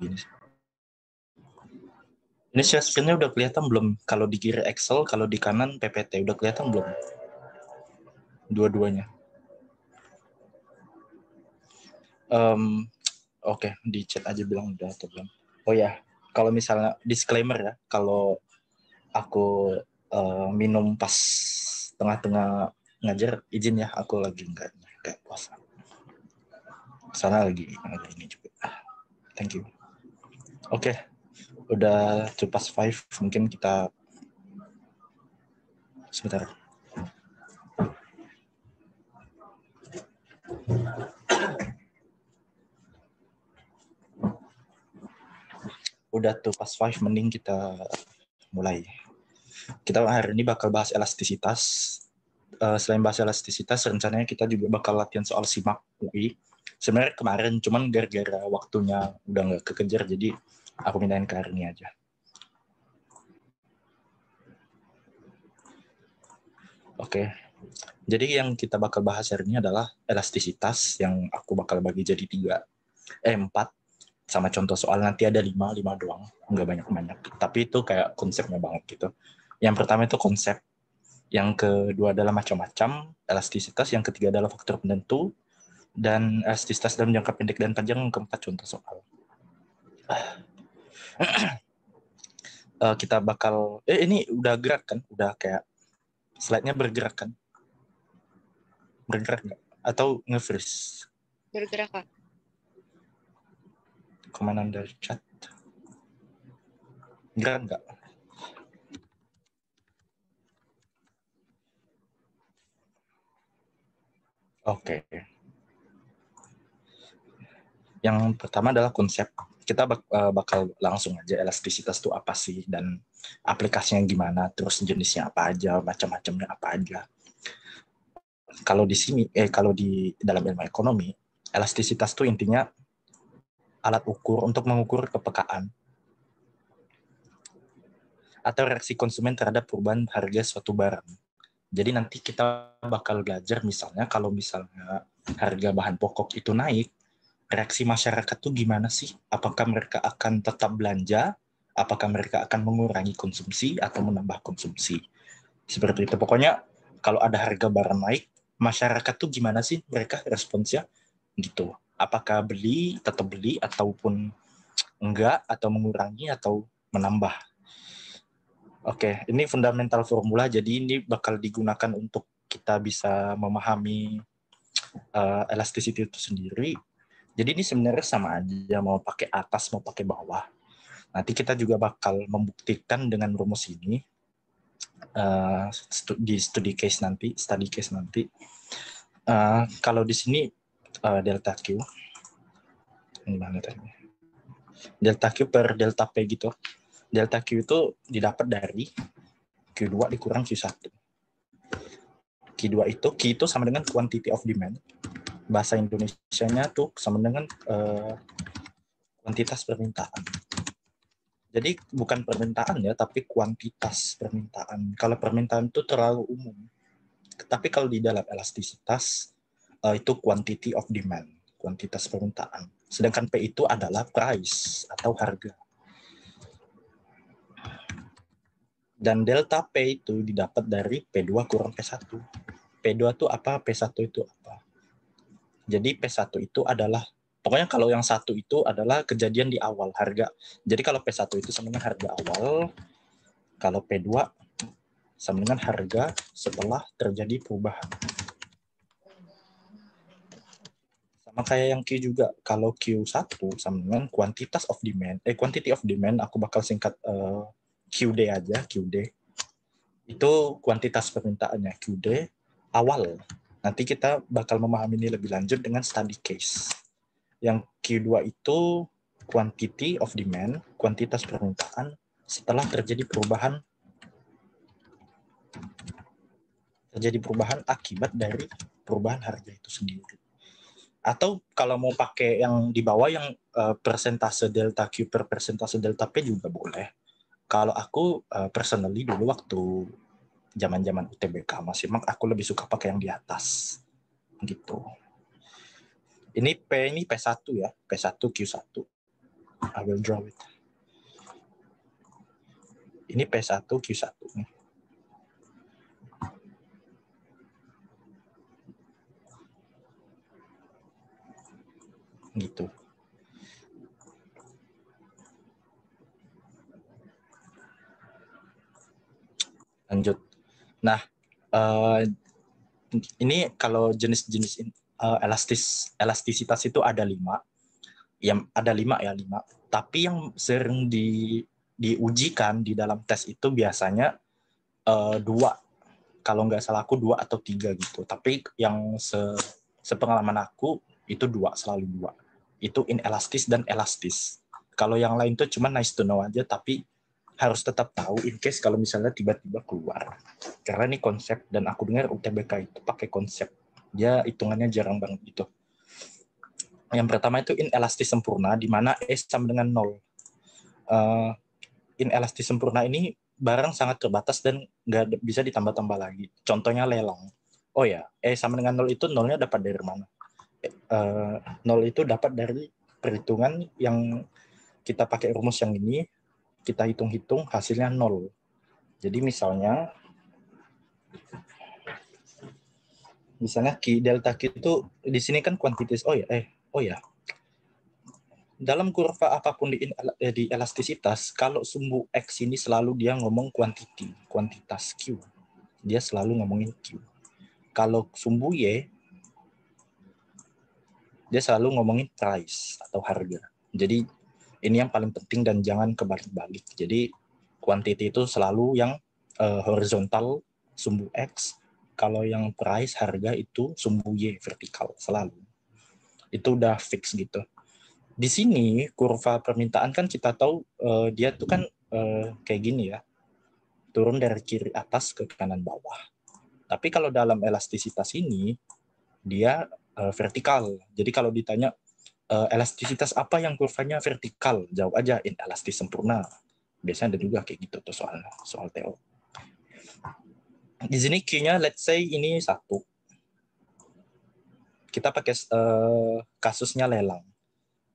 Ini share screen-nya udah kelihatan belum? Kalau di kiri Excel, kalau di kanan PPT udah kelihatan belum? Dua-duanya. Oke, di chat aja bilang udah atau belum. Oh ya, kalau misalnya disclaimer ya, kalau aku minum pas tengah-tengah ngajar, izin ya, aku lagi nggak puasa. Sana lagi ini juga. Thank you. Oke, udah 2:05, mungkin kita sebentar. Udah 2:05, mending kita mulai. Kita hari ini bakal bahas elastisitas. Selain bahas elastisitas, rencananya kita juga bakal latihan soal SIMAK UI. Sebenarnya kemarin, cuman gara-gara waktunya udah nggak kekejar, jadi aku mindahin ke hari ini aja. Oke. Jadi yang kita bakal bahas hari ini adalah elastisitas, yang aku bakal bagi jadi 4. Sama contoh soal nanti ada 5 doang, nggak banyak-banyak. Tapi itu kayak konsepnya banget gitu. Yang pertama itu konsep. Yang kedua adalah macam-macam elastisitas. Yang ketiga adalah faktor penentu. Dan elastisitas dalam jangka pendek dan panjang. Yang keempat contoh soal. Kita bakal... ini udah gerak kan? Udah kayak slide-nya bergerak kan? Bergerak nggak? Atau nge-freeze? Bergerak, Kak. Komandan dari chat. Gerak nggak? Oke. Yang pertama adalah konsep. Kita bakal langsung aja elastisitas itu apa sih, dan aplikasinya gimana, terus jenisnya apa aja, macam-macamnya apa aja. Kalau di sini, kalau di dalam ilmu ekonomi, elastisitas itu intinya alat ukur untuk mengukur kepekaan atau reaksi konsumen terhadap perubahan harga suatu barang. Jadi nanti kita bakal belajar misalnya kalau misalnya harga bahan pokok itu naik, reaksi masyarakat tuh gimana sih? Apakah mereka akan tetap belanja? Apakah mereka akan mengurangi konsumsi atau menambah konsumsi? Seperti itu. Pokoknya kalau ada harga barang naik, masyarakat tuh gimana sih mereka responsnya? Gitu. Apakah tetap beli, ataupun enggak, atau mengurangi, atau menambah. Oke, ini fundamental formula, jadi ini bakal digunakan untuk kita bisa memahami elasticity itu sendiri. Jadi ini sebenarnya sama aja, mau pakai atas, mau pakai bawah. Nanti kita juga bakal membuktikan dengan rumus ini di study case nanti. Kalau di sini delta Q, ini mana tadi? Delta Q per delta P gitu. Delta Q itu didapat dari Q2 dikurang Q1. Q2 itu, Q itu sama dengan quantity of demand. Bahasa Indonesianya tuh sama dengan kuantitas permintaan. Jadi bukan permintaan ya, tapi kuantitas permintaan. Kalau permintaan itu terlalu umum. Tapi kalau di dalam elastisitas, itu quantity of demand, kuantitas permintaan. Sedangkan P itu adalah price atau harga. Dan delta P itu didapat dari P2 kurang P1. P2 itu apa, P1 itu apa. Jadi P1 itu adalah, pokoknya kalau yang satu itu adalah kejadian di awal harga. Jadi kalau P1 itu sama dengan harga awal, kalau P2 sama dengan harga setelah terjadi perubahan. Sama kayak yang Q juga. Kalau Q1 sama dengan quantity of demand, aku bakal singkat QD aja, QD. Itu kuantitas permintaannya, QD awal. Nanti kita bakal memahami ini lebih lanjut dengan study case. Yang Q2 itu quantity of demand, kuantitas permintaan setelah terjadi perubahan akibat dari perubahan harga itu sendiri. Atau kalau mau pakai yang di bawah, yang persentase delta Q per persentase delta P juga boleh. Kalau aku personally dulu waktu zaman-zaman UTBK masih, aku lebih suka pakai yang di atas gitu. Ini P1 ya, P1 Q1. I will draw it. Ini P1, Q1 nih. Gitu. Lanjut. Nah, ini kalau jenis-jenis elastisitas itu ada 5. Yang ada 5 ya, 5. Tapi yang sering diujikan di dalam tes itu biasanya 2. Kalau nggak salah aku 2 atau 3 gitu. Tapi yang sepengalaman aku itu 2, selalu 2. Itu inelastis dan elastis. Kalau yang lain tuh cuma nice to know aja, tapi harus tetap tahu in case kalau misalnya tiba-tiba keluar. Karena ini konsep, dan aku dengar UTBK itu pakai konsep. Dia hitungannya jarang banget gitu. Yang pertama itu inelastis sempurna, di mana E sama dengan 0. Inelastis sempurna ini barang sangat terbatas dan nggak bisa ditambah-tambah lagi. Contohnya lelang. Oh ya, E sama dengan 0 itu 0-nya dapat dari mana? 0 itu dapat dari perhitungan yang kita pakai rumus yang ini, kita hitung-hitung hasilnya 0. Jadi misalnya Q, delta Q itu di sini kan kuantitas. Oh ya. Dalam kurva apapun di elastisitas, kalau sumbu X ini selalu dia ngomong kuantitas Q. Dia selalu ngomongin Q. Kalau sumbu Y, dia selalu ngomongin price atau harga. Jadi ini yang paling penting dan jangan kebalik-balik. Jadi quantity itu selalu yang horizontal sumbu X, kalau yang price harga itu sumbu Y vertikal selalu. Itu udah fix gitu. Di sini kurva permintaan kan kita tahu dia tuh kan kayak gini ya. Turun dari kiri atas ke kanan bawah. Tapi kalau dalam elastisitas ini dia vertikal. Jadi kalau ditanya elastisitas apa yang kurvanya vertikal, jawab aja inelastis sempurna. Biasanya ada juga kayak gitu tuh soal TO. Di sini Q-nya let's say ini 1. Kita pakai kasusnya lelang.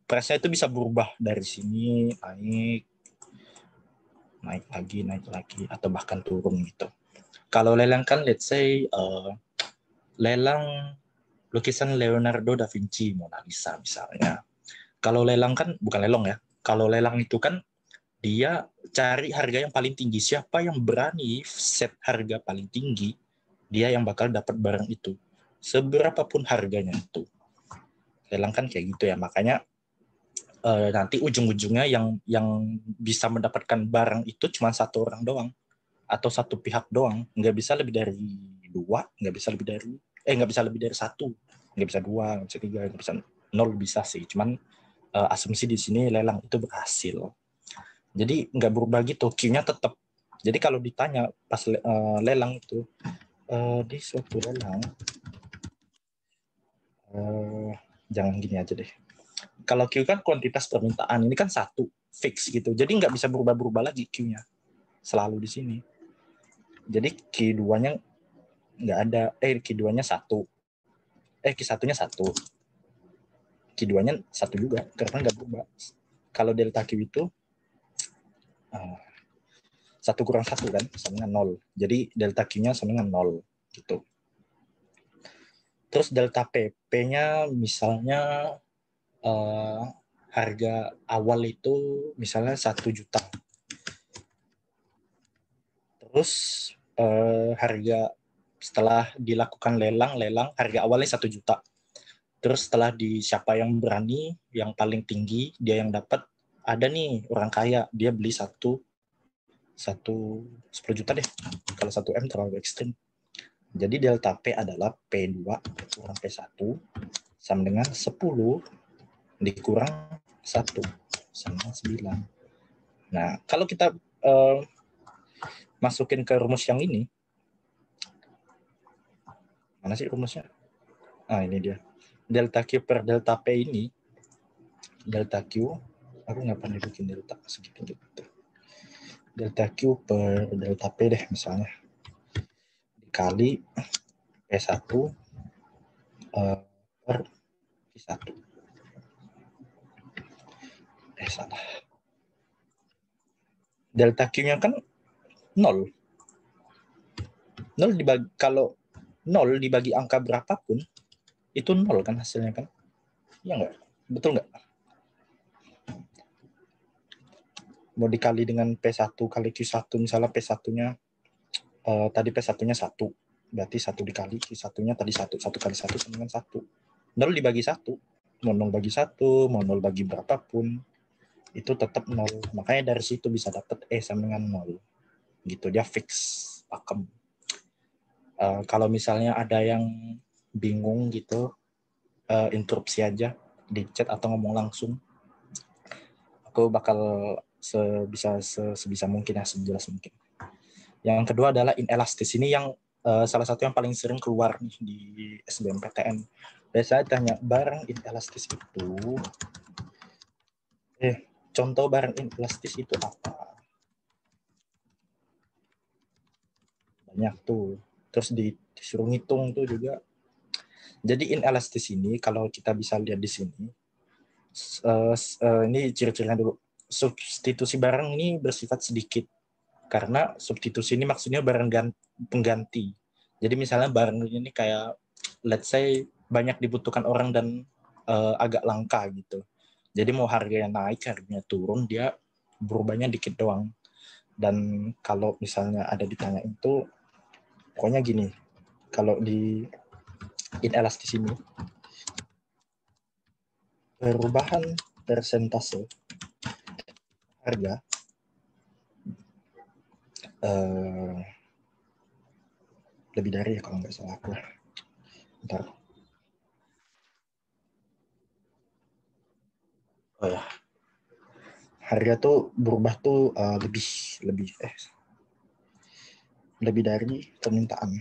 Price-nya itu bisa berubah dari sini, naik lagi, atau bahkan turun gitu. Kalau lelang kan let's say lelang lukisan Leonardo da Vinci, Mona Lisa misalnya. Kalau lelang kan, bukan lelong ya, kalau lelang itu kan dia cari harga yang paling tinggi. Siapa yang berani set harga paling tinggi, dia yang bakal dapat barang itu. Seberapapun harganya itu. Lelang kan kayak gitu ya, makanya nanti ujung-ujungnya yang bisa mendapatkan barang itu cuma satu orang doang atau satu pihak doang, nggak bisa lebih dari 2, nggak bisa lebih dari 1, nggak bisa 2, nggak bisa 3, nggak bisa 0, bisa sih, cuman asumsi di sini lelang itu berhasil, jadi nggak berubah gitu, Q-nya tetap. Jadi kalau ditanya pas lelang itu di suatu lelang, jangan gini aja deh. Kalau Q kan kuantitas permintaan, ini kan 1 fix gitu. Jadi nggak bisa berubah-berubah lagi Q-nya. Selalu di sini. Jadi Q2-nya nggak ada. Q2-nya 1. Q1-nya 1. Q2-nya 1 juga, karena nggak berubah. Kalau delta Q itu 1 kurang 1 kan, sama dengan 0. Jadi delta Q-nya sama dengan 0. Gitu. Terus delta PP-nya misalnya harga awal itu misalnya 1 juta. Terus harga setelah dilakukan lelang harga awalnya 1 juta. Terus setelah siapa yang berani, yang paling tinggi, dia yang dapat. Ada nih orang kaya, dia beli 10 juta deh. Kalau 1 M terlalu ekstrim. Jadi delta P adalah P2 kurang P1 sama dengan 10 dikurang 1 sama 9. Nah, kalau kita masukin ke rumus yang ini, mana sih rumusnya? Ini dia. Delta Q per delta P ini, delta Q, aku nggak pernah bikin delta segitu gitu. Delta Q per delta P deh misalnya, dikali P1 per P1. Salah. Delta Q-nya kan 0. 0 dibagi, kalau 0 dibagi angka berapapun, itu 0 kan hasilnya kan? Iya nggak? Betul nggak? Mau dikali dengan P1 kali Q1, misalnya P1-nya, tadi P1-nya 1. Berarti 1 dikali Q1-nya tadi 1. 1 kali 1 sama dengan 1. 0 dibagi 1. Mau 0 bagi 1, mau 0 bagi berapapun, itu tetap 0. Makanya dari situ bisa dapat E sama dengan 0. Gitu, dia fix, pakem. Kalau misalnya ada yang bingung gitu, interupsi aja di chat atau ngomong langsung. Aku bakal sebisa mungkin ya, sejelas mungkin. Yang kedua adalah inelastis. Ini yang salah satu yang paling sering keluar nih di SBMPTN. Biasanya tanya barang inelastis itu, contoh barang inelastis itu apa? Banyak tuh. Terus disuruh ngitung tuh juga. Jadi inelastis ini kalau kita bisa lihat di sini, ini ciri-cirinya dulu. Substitusi barang ini bersifat sedikit. Karena substitusi ini maksudnya barang pengganti. Jadi misalnya barang ini kayak, let's say, banyak dibutuhkan orang dan agak langka gitu. Jadi mau harganya naik, harganya turun, dia berubahnya dikit doang. Dan kalau misalnya ada ditanya itu, pokoknya gini, kalau di inelastis ini, perubahan persentase harga lebih dari, ya kalau nggak salah aku. Bentar. Oh ya, harga tuh berubah tuh lebih dari permintaan.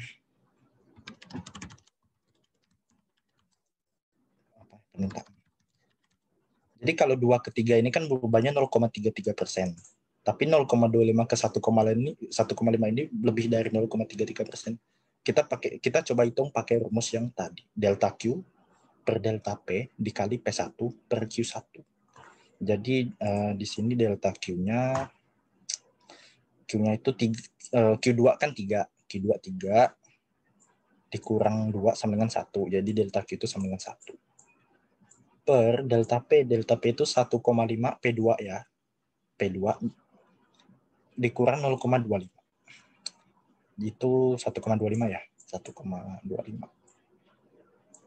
Permintaan. Jadi kalau 2 ke 3 ini kan berubahnya 0,33%. Tapi 0,25 ke 1,5 ini lebih dari 0,33%. Kita coba hitung pakai rumus yang tadi. Delta Q per delta P dikali P1 per Q1. Jadi di sini delta Q-nya itu Q2 kan 3. Q2 3 dikurang 2 sama dengan 1. Jadi delta Q itu sama dengan 1. Per delta P itu 1,5 P2 ya. P2 dikurang 0,25. Itu 1,25 ya. 1,25.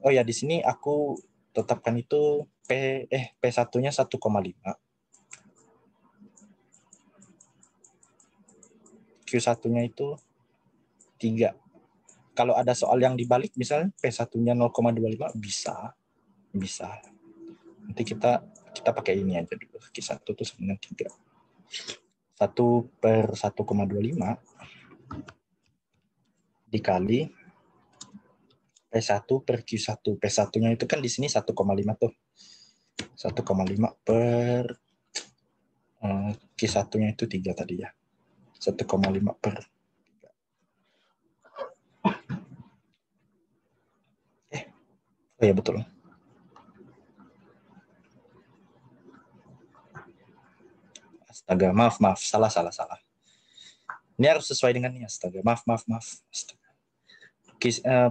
Oh ya, di sini aku tetapkan itu P1-nya 1,5. Q1-nya itu 3. Kalau ada soal yang dibalik, misalnya P1-nya 0,25, bisa. Nanti kita pakai ini aja dulu. Q1 itu sebenarnya 3. 1 per 1,25 dikali P1 per Q1. P1-nya itu kan di sini 1,5 tuh. 1,5 per Q1-nya itu 3 tadi ya. 1,5 per oh ya betul. Astaga, maaf. Salah. Ini harus sesuai dengan ini, astaga. Maaf. Astaga.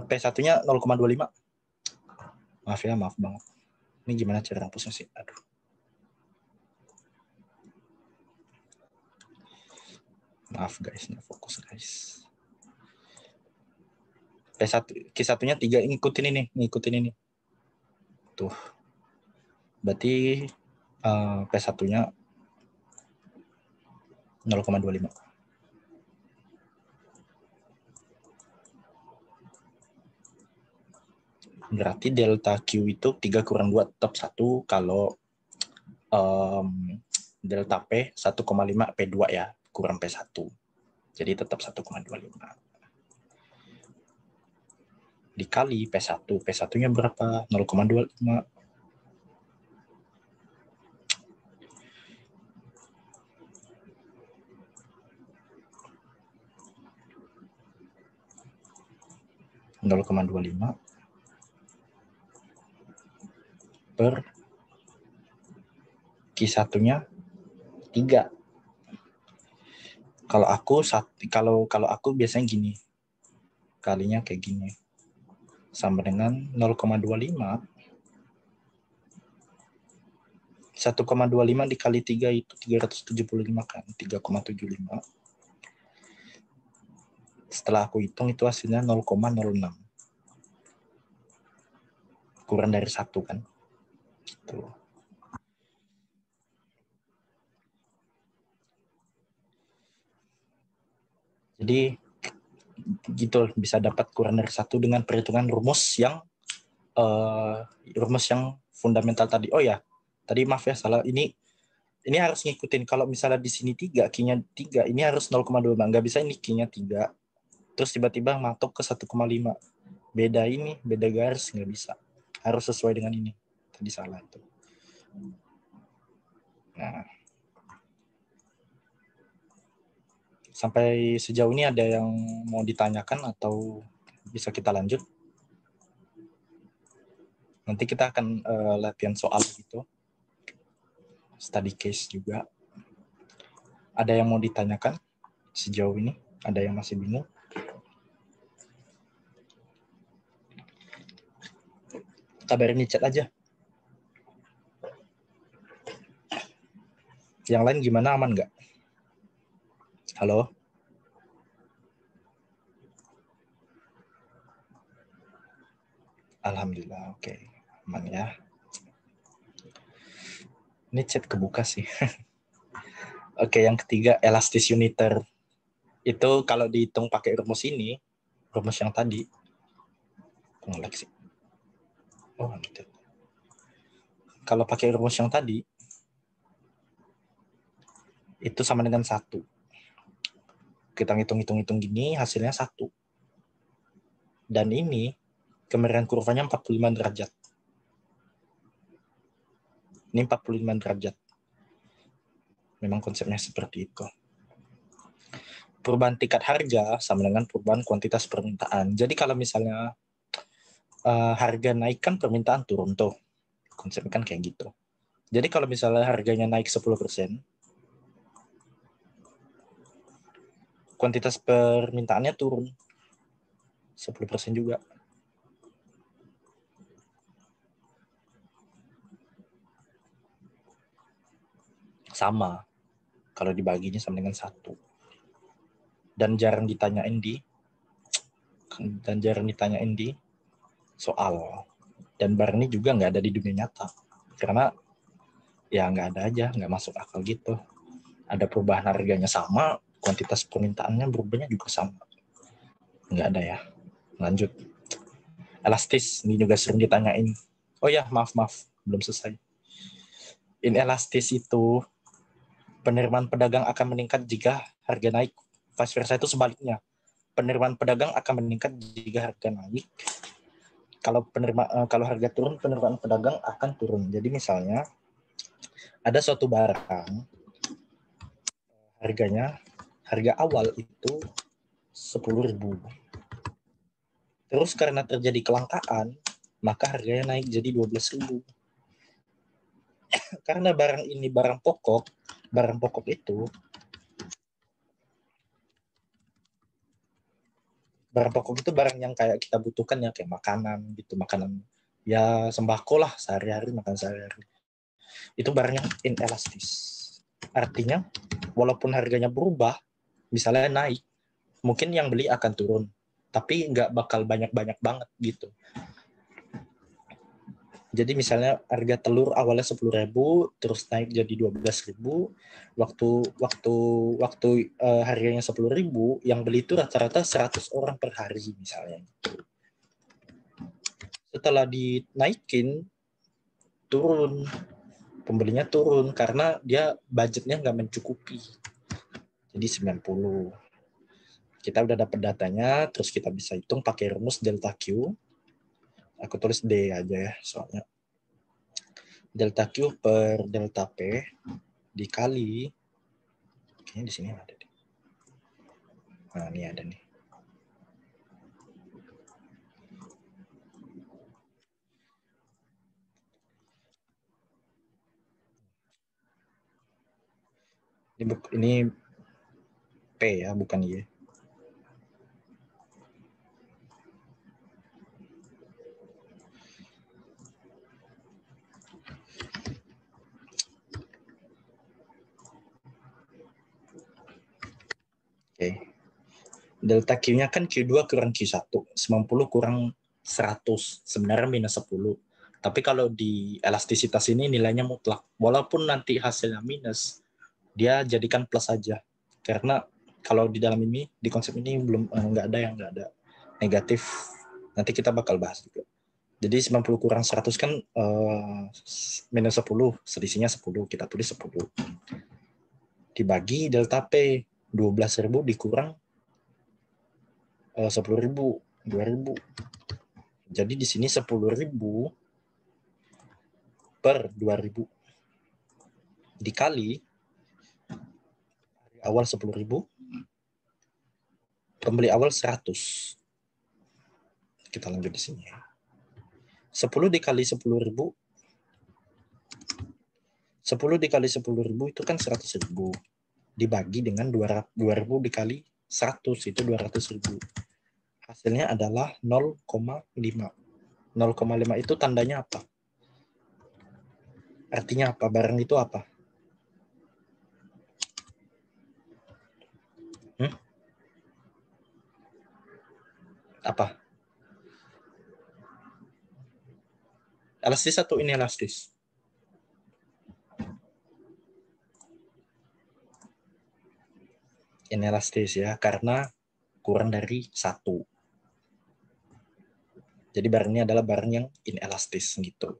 P1-nya 0,25. Maaf ya, maaf banget. Ini gimana cara hapusnya sih? Aduh. Maaf guys, nggak fokus guys. Q1-nya 3, ngikutin ini. Tuh. Berarti P1-nya 0,25. Berarti delta Q itu 3 kurang 2 tetap 1 kalau delta P 1,5 P2 ya, kurang P1. Jadi tetap 1,25. Dikali P1. P1-nya berapa? 0,25. per Q1-nya 3. Kalau aku biasanya gini. Kalinya kayak gini. Sama dengan 0,25. 1,25 dikali 3 itu 375 kan, 3,75. Setelah aku hitung itu hasilnya 0,06. Kurang dari 1 kan. Gitu. Jadi gitu bisa dapat kurang dari 1 dengan perhitungan rumus yang fundamental tadi. Oh ya, tadi maaf ya salah. Ini harus ngikutin kalau misalnya di sini 3, Q-nya 3, ini harus 0,25. Nggak bisa ini Q-nya 3. Terus tiba-tiba matok ke 1,5. Beda garis, nggak bisa. Harus sesuai dengan ini. Tadi salah itu. Nah, sampai sejauh ini ada yang mau ditanyakan atau bisa kita lanjut? Nanti kita akan latihan soal gitu. Study case juga. Ada yang mau ditanyakan sejauh ini? Ada yang masih bingung? Kabarin di chat aja. Yang lain gimana, aman nggak? Halo? Alhamdulillah, oke. Aman ya. Ini chat kebuka sih. Oke, yang ketiga, elastis uniter. Itu kalau dihitung pakai rumus ini, rumus yang tadi. Sih. Oh, gitu. Kalau pakai rumus yang tadi, itu sama dengan 1. Kita hitung-hitung gini, hasilnya 1. Dan ini, kemiringan kurvanya 45 derajat. Ini 45 derajat. Memang konsepnya seperti itu. Perubahan tingkat harga sama dengan perubahan kuantitas permintaan. Jadi kalau misalnya harga naik kan permintaan turun tuh. Konsepnya kan kayak gitu. Jadi kalau misalnya harganya naik 10%, kuantitas permintaannya turun 10% juga. Sama. Kalau dibaginya sama dengan 1. Dan jarang ditanyain di soal. Dan barang ini juga nggak ada di dunia nyata. Karena ya nggak ada aja, nggak masuk akal gitu. Ada perubahan harganya sama, kuantitas permintaannya berubahnya juga sama. Nggak ada ya. Lanjut. Elastis, ini juga sering ditanyain. Oh ya, maaf, belum selesai. Inelastis itu penerimaan pedagang akan meningkat jika harga naik. Vice versa itu sebaliknya. Penerimaan pedagang akan meningkat jika harga naik. Kalau harga turun, penerimaan pedagang akan turun. Jadi misalnya ada suatu barang harga awal itu 10.000. Terus karena terjadi kelangkaan, maka harganya naik jadi 12.000. Karena barang ini barang pokok itu barang yang kayak kita butuhkan ya, kayak makanan gitu, makanan ya sembako lah sehari-hari, makan sehari-hari. Itu barang yang inelastis. Artinya walaupun harganya berubah, misalnya naik, mungkin yang beli akan turun, tapi nggak bakal banyak-banyak banget gitu. Jadi misalnya harga telur awalnya 10.000, terus naik jadi 12.000. Waktu harganya 10.000, yang beli itu rata-rata 100 orang per hari misalnya. Setelah dinaikin, turun, pembelinya turun karena dia budgetnya nggak mencukupi. Jadi 90. Kita udah dapat datanya, terus kita bisa hitung pakai rumus delta Q. Aku tulis D aja ya, soalnya. Delta Q per delta P dikali, kayaknya di sini ada deh. Nah, ini ada nih. Ini P ya, bukan Y. Oke. Delta Q-nya kan Q2 kurang Q1. 90 kurang 100. Sebenarnya minus 10. Tapi kalau di elastisitas ini nilainya mutlak. Walaupun nanti hasilnya minus, dia jadikan plus saja. Karena kalau di dalam ini, di konsep ini belum nggak ada negatif. Nanti kita bakal bahas juga. Jadi 90 kurang 100 kan minus 10. Selisihnya 10. Kita tulis 10. Dibagi delta P. 12.000 dikurang 10.000, 2.000. Jadi di sini 10.000 per 2.000 dikali awal 10.000, pembeli awal 100. Kita lanjut di sini. 10 dikali 10.000, 10 dikali 10.000 itu kan 100.000. Dibagi dengan 2.000 dikali 100 itu 200.000. Hasilnya adalah 0,5. 0,5 itu tandanya apa? Artinya apa? Barang itu apa? Apa? Elastis atau inelastis? Inelastis ya, karena kurang dari 1. Jadi barangnya adalah barang yang inelastis gitu.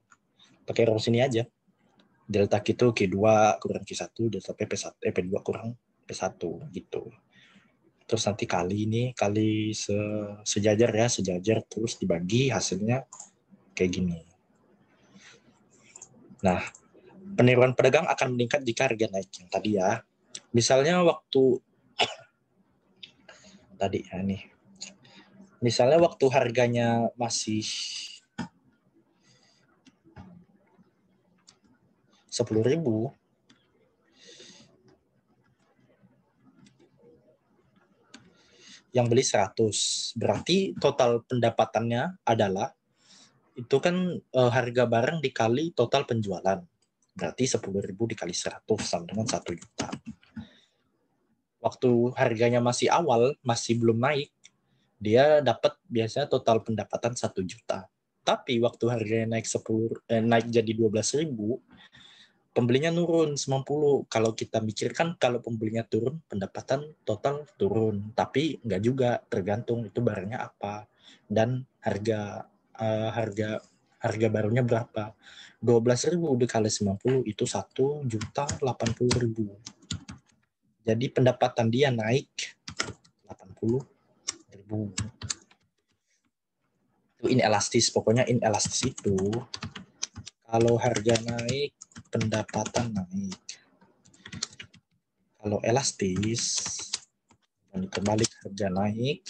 Pakai rumus ini aja. Delta Q itu Q2 kurang Q1, delta P P1, P2 kurang P1 gitu. Terus nanti kali sejajar ya, sejajar terus dibagi hasilnya kayak gini. Nah, peniruan pedagang akan meningkat jika harga naik yang tadi ya. Misalnya waktu tadi ya nih. Misalnya waktu harganya masih 10.000, yang beli 100. Berarti total pendapatannya adalah itu kan harga barang dikali total penjualan. Berarti 10.000 dikali 100 sama dengan 1 juta. Waktu harganya masih awal, masih belum naik, dia dapat biasanya total pendapatan 1 juta. Tapi waktu harganya naik jadi 12.000, pembelinya nurun 90. Kalau kita mikirkan kalau pembelinya turun, pendapatan total turun. Tapi enggak juga, tergantung itu barangnya apa dan harga barunya berapa. 12.000 dikali 90 itu 1.080.000. Jadi pendapatan dia naik 80.000. Itu inelastis. Pokoknya inelastis itu kalau harga naik, pendapatan naik. Kalau elastis, kebalik, harga naik,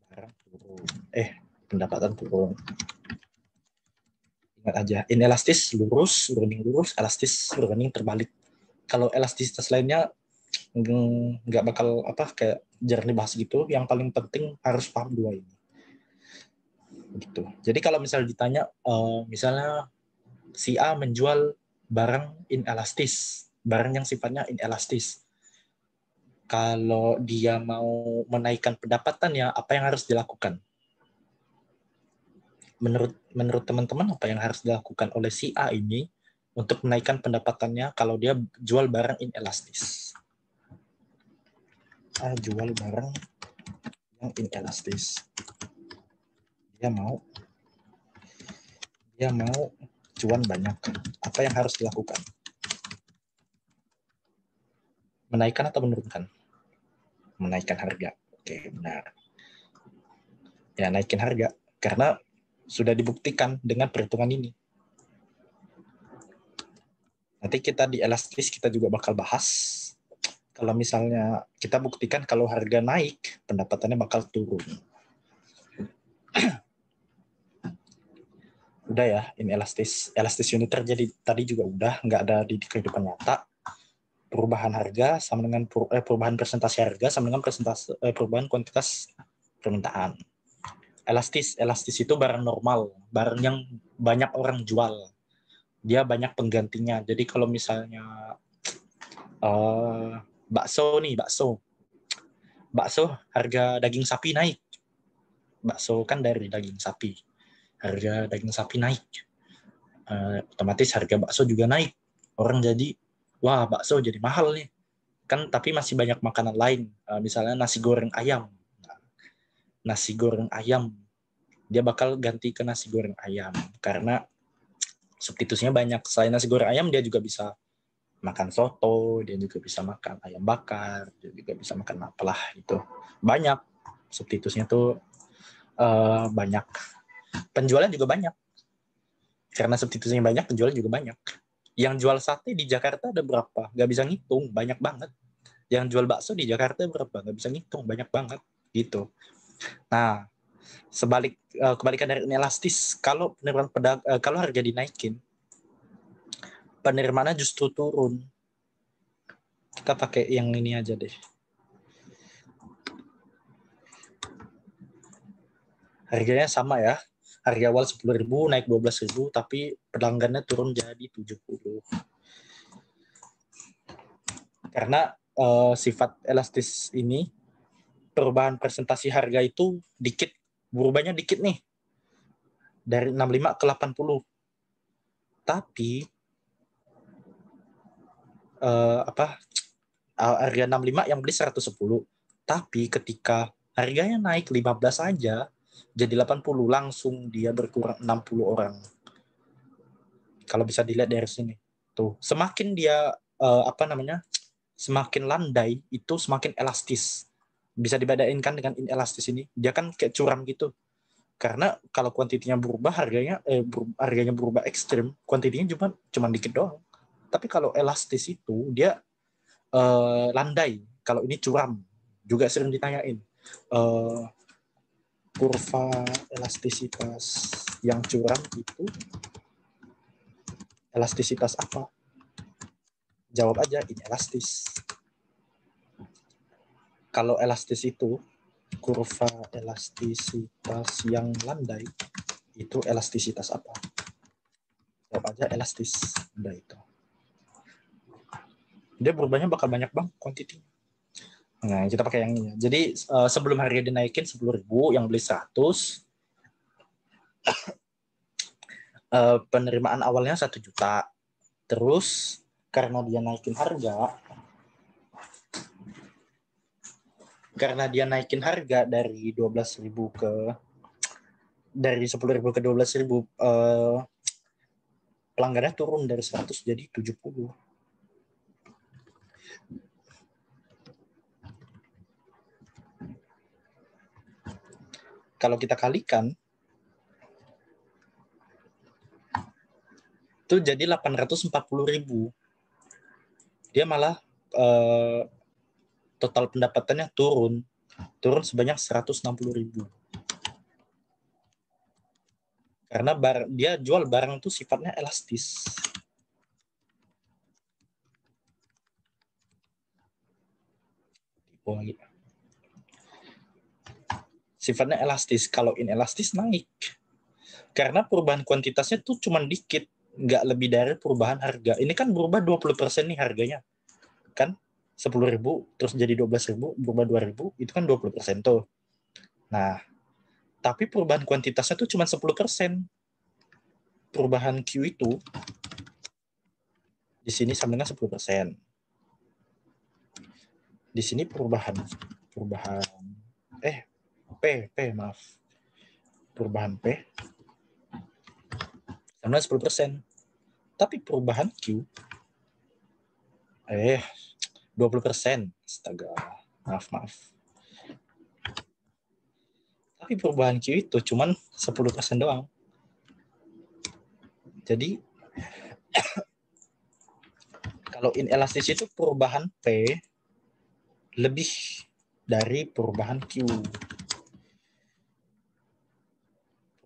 barang turun. Pendapatan turun. Ingat aja, inelastis lurus, running lurus, elastis running terbalik. Kalau elastisitas lainnya nggak bakal kayak jarang dibahas gitu. Yang paling penting harus paham dua ini. Gitu. Jadi kalau misalnya ditanya, misalnya si A menjual barang inelastis, barang yang sifatnya inelastis. Kalau dia mau menaikkan pendapatannya, apa yang harus dilakukan? Menurut teman-teman, apa yang harus dilakukan oleh si A ini untuk menaikkan pendapatannya kalau dia jual barang inelastis? Jual barang yang inelastis. Dia mau cuan banyak. Apa yang harus dilakukan? Menaikkan atau menurunkan? Menaikkan harga. Oke, benar. Ya, naikin harga. Karena sudah dibuktikan dengan perhitungan ini. Nanti kita di elastis kita juga bakal bahas. Kalau misalnya kita buktikan kalau harga naik, pendapatannya bakal turun. Udah ya, ini elastis uniter jadi tadi juga udah, nggak ada di kehidupan nyata. perubahan harga sama dengan perubahan presentasi harga sama dengan perubahan kuantitas permintaan. Elastis itu barang normal, barang yang banyak orang jual. Dia banyak penggantinya. Jadi kalau misalnya bakso harga daging sapi naik. Bakso kan dari daging sapi. Harga daging sapi naik. Otomatis harga bakso juga naik. Orang jadi, wah bakso jadi mahal nih. Kan tapi masih banyak makanan lain. Misalnya nasi goreng ayam. Nasi goreng ayam, dia bakal ganti ke nasi goreng ayam. Karena substitusinya banyak. Selain nasi goreng ayam, dia juga bisa makan soto, dia juga bisa makan ayam bakar, dia juga bisa makan apalah itu. Banyak. Substitusinya tuh banyak. Penjualan juga banyak. Karena substitusinya banyak, penjualan juga banyak. Yang jual sate di Jakarta ada berapa? Gak bisa ngitung, banyak banget. Yang jual bakso di Jakarta berapa? Gak bisa ngitung, banyak banget. Gitu. Nah, kebalikan dari inelastis, kalau kalau harga dinaikin, penerimaannya justru turun. Kita pakai yang ini aja deh. Harganya sama ya. Harga awal 10.000 naik 12.000, tapi pelanggannya turun jadi 70. Karena sifat elastis ini, perubahan presentasi harga itu dikit, berubahnya dikit nih. Dari 65 ke 80. Tapi harga 65 yang beli 110. Tapi ketika harganya naik 15 aja, jadi 80, langsung dia berkurang 60 orang. Kalau bisa dilihat dari sini. Tuh, semakin dia semakin landai, itu semakin elastis. Bisa dibedakan dengan inelastis ini. Dia kan kayak curam gitu. Karena kalau kuantitinya berubah, harganya berubah ekstrim, kuantitinya cuma dikit doang. Tapi kalau elastis itu, dia landai. Kalau ini curam, juga sering ditanyain. Kurva elastisitas yang curam itu elastisitas apa? Jawab aja, inelastis. Kalau elastis itu, kurva elastisitas yang landai, itu elastisitas apa? Jawab aja elastis. Udah itu. Dia berubahnya bakal banyak banget kuantiti. Nah, kita pakai yang ini. Jadi sebelum harga dinaikin 10.000, yang beli 100, penerimaan awalnya 1 juta. Terus karena dia naikin harga dari 12.000 dari 10.000 ke 12.000, pelanggannya turun dari 100 jadi 70. Kalau kita kalikan, itu jadi 840.000. Dia malah total pendapatannya turun sebanyak 160.000. Karena dia jual barang itu sifatnya elastis. Sifatnya elastis. Kalau inelastis naik. Karena perubahan kuantitasnya tuh cuma dikit. Nggak lebih dari perubahan harga. Ini kan berubah 20% nih harganya. Kan 10.000 terus jadi 12.000, berubah 2.000, itu kan 20% tuh. Nah, tapi perubahan kuantitasnya tuh cuma 10%. Perubahan Q itu di sini sama dengan 10%. Di sini perubahan maaf. Perubahan P sama dengan 10%. Tapi perubahan Q 20%. Astaga, maaf. Tapi perubahan Q itu cuma 10% doang. Jadi kalau inelastis itu perubahan P lebih dari perubahan Q.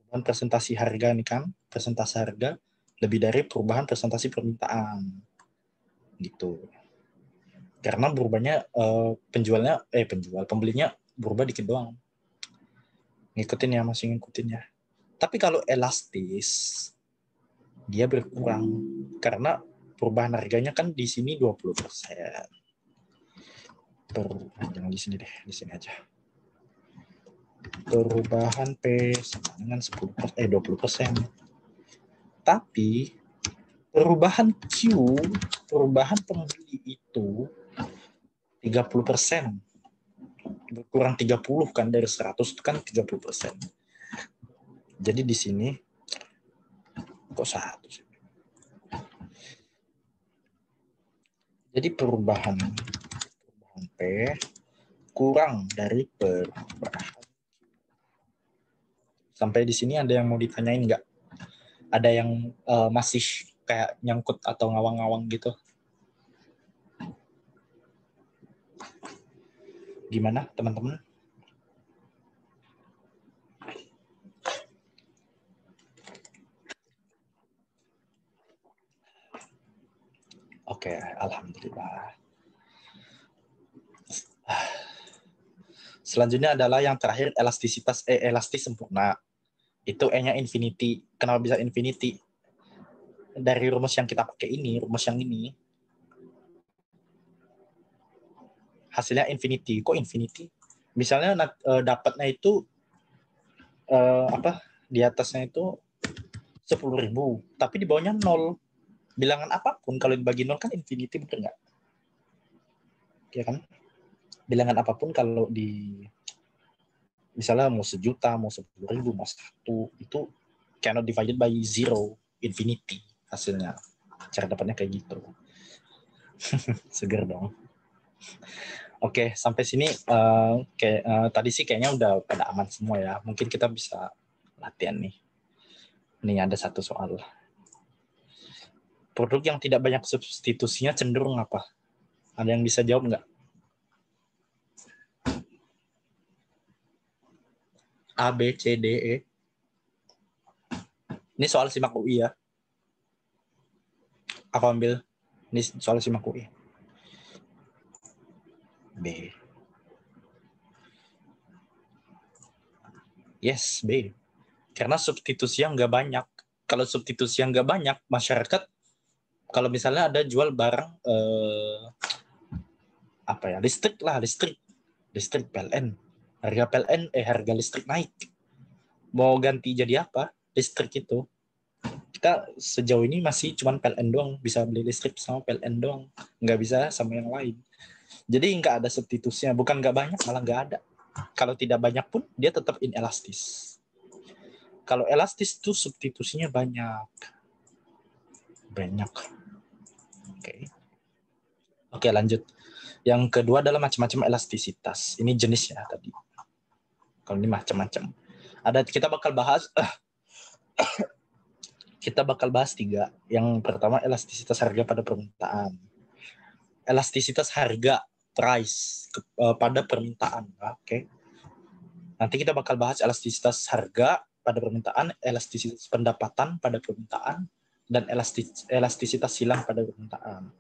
Perubahan presentasi harga nih kan, presentasi harga lebih dari perubahan presentasi permintaan. Gitu. Karena berubahnya pembelinya berubah dikit doang. Ngikutin ya, masih ngikutin ya. Tapi kalau elastis, dia berkurang. Karena perubahan harganya kan di sini 20%. Jangan di sini deh, di sini aja. Perubahan P sama dengan 20%. Tapi perubahan Q, perubahan pembeli itu 30%. Berkurang 30 kan, dari 100 kan 30%. Jadi di sini kok 1 sih? Jadi perubahan P kurang dari perubahan. Sampai di sini ada yang mau ditanyain nggak? Ada yang masih kayak nyangkut atau ngawang-ngawang gitu? Gimana teman-teman? Oke, alhamdulillah. Selanjutnya adalah yang terakhir, elastis sempurna. Itu E-nya infinity. Kenapa bisa infinity? Dari rumus yang kita pakai ini, rumus yang ini, hasilnya infinity. Kok infinity? Misalnya dapatnya itu di atasnya itu 10.000, tapi di bawahnya 0. Bilangan apapun kalau dibagi 0 kan infinity, betul nggak? Ya kan? Bilangan apapun kalau di misalnya mau 1.000.000, mau 10.000, mau 1, itu cannot divided by 0, infinity hasilnya. Cara dapatnya kayak gitu. Seger dong. Oke, sampai sini tadi sih kayaknya udah pada aman semua ya. Mungkin kita bisa latihan nih. Ini ada satu soal. Produk yang tidak banyak substitusinya cenderung apa? Ada yang bisa jawab nggak? A, B, C, D, E. Ini soal SIMAK UI ya. Aku ambil. Ini soal SIMAK UI. B. Yes, B. Karena substitusi yang nggak banyak. Kalau substitusi yang nggak banyak, masyarakat, kalau misalnya ada jual barang, listrik PLN. Harga listrik naik. Mau ganti jadi apa? Listrik itu. Kita sejauh ini masih cuma PLN doang, bisa beli listrik sama PLN doang, nggak bisa sama yang lain. Jadi nggak ada substitusinya, bukan nggak banyak, malah nggak ada. Kalau tidak banyak pun dia tetap inelastis. Kalau elastis itu substitusinya banyak. Oke, lanjut. Yang kedua adalah macam-macam elastisitas. Ini jenisnya tadi. Kalau ini macam-macam. Kita bakal bahas 3. Yang pertama, elastisitas harga pada permintaan. Elastisitas harga, price, pada permintaan. Oke. Nanti kita bakal bahas elastisitas harga pada permintaan, elastisitas pendapatan pada permintaan, dan elastisitas silang pada permintaan.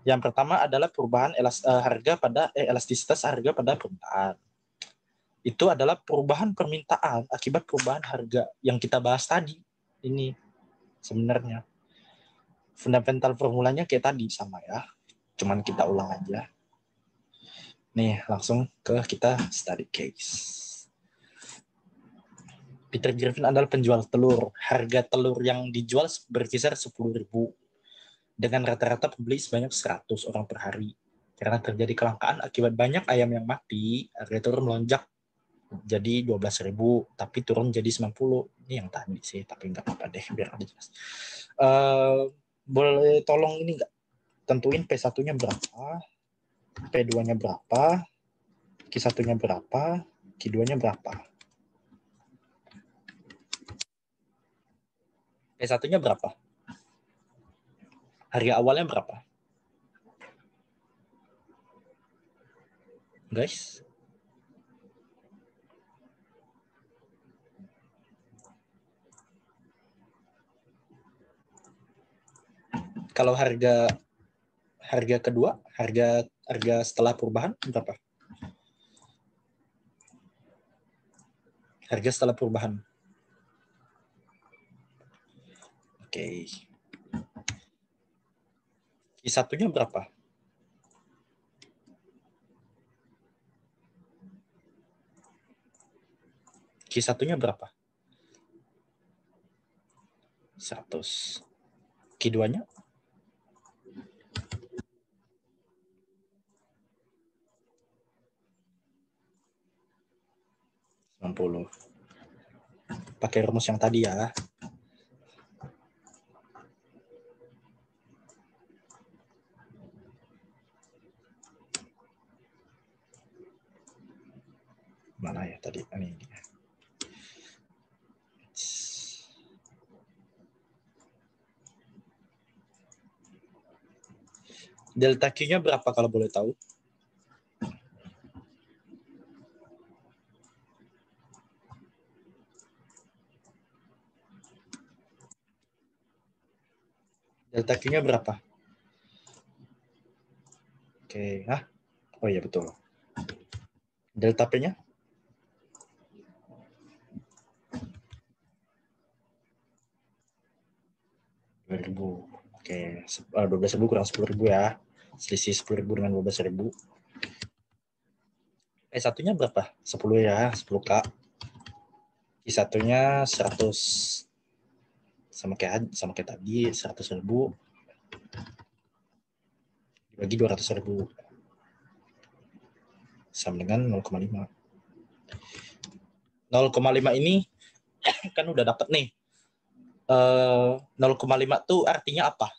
Yang pertama adalah perubahan elastisitas harga pada permintaan. Itu adalah perubahan permintaan akibat perubahan harga yang kita bahas tadi. Ini sebenarnya fundamental formulanya kayak tadi sama ya. Cuman kita ulang aja. Nih, langsung ke kita study case. Peter Griffin adalah penjual telur. Harga telur yang dijual berkisar 10.000 dengan rata-rata pembeli sebanyak 100 orang per hari. Karena terjadi kelangkaan akibat banyak ayam yang mati, harga telur melonjak jadi 12.000, tapi turun jadi 90. Ini yang tadi sih, tapi nggak apa-apa deh, biar ada jelas. Boleh tolong ini nggak? Tentuin P1-nya berapa, P2-nya berapa, Q1-nya berapa, Q2-nya berapa. P1-nya berapa? Harga awalnya berapa? Guys? Kalau harga Harga kedua, harga setelah perubahan berapa? Harga setelah perubahan. Oke. Q1-nya berapa? Q1-nya berapa? 100. Q2-nya? 90. Pakai rumus yang tadi ya. Mana ya tadi? Ini. Delta Q-nya berapa kalau boleh tahu? Delta Q-nya berapa? Oke, oh iya betul. Delta P-nya? 2.000. Oke, 12.000 kurang 10.000 ya. Selisih 10.000 dengan 12.000. Satunya berapa? 10 ya, 10K. Satunya 100. Sama kayak tadi, 100.000 dibagi 200.000 sama dengan 0,5. 0,5 ini kan udah dapat nih. 0,5 tuh artinya apa?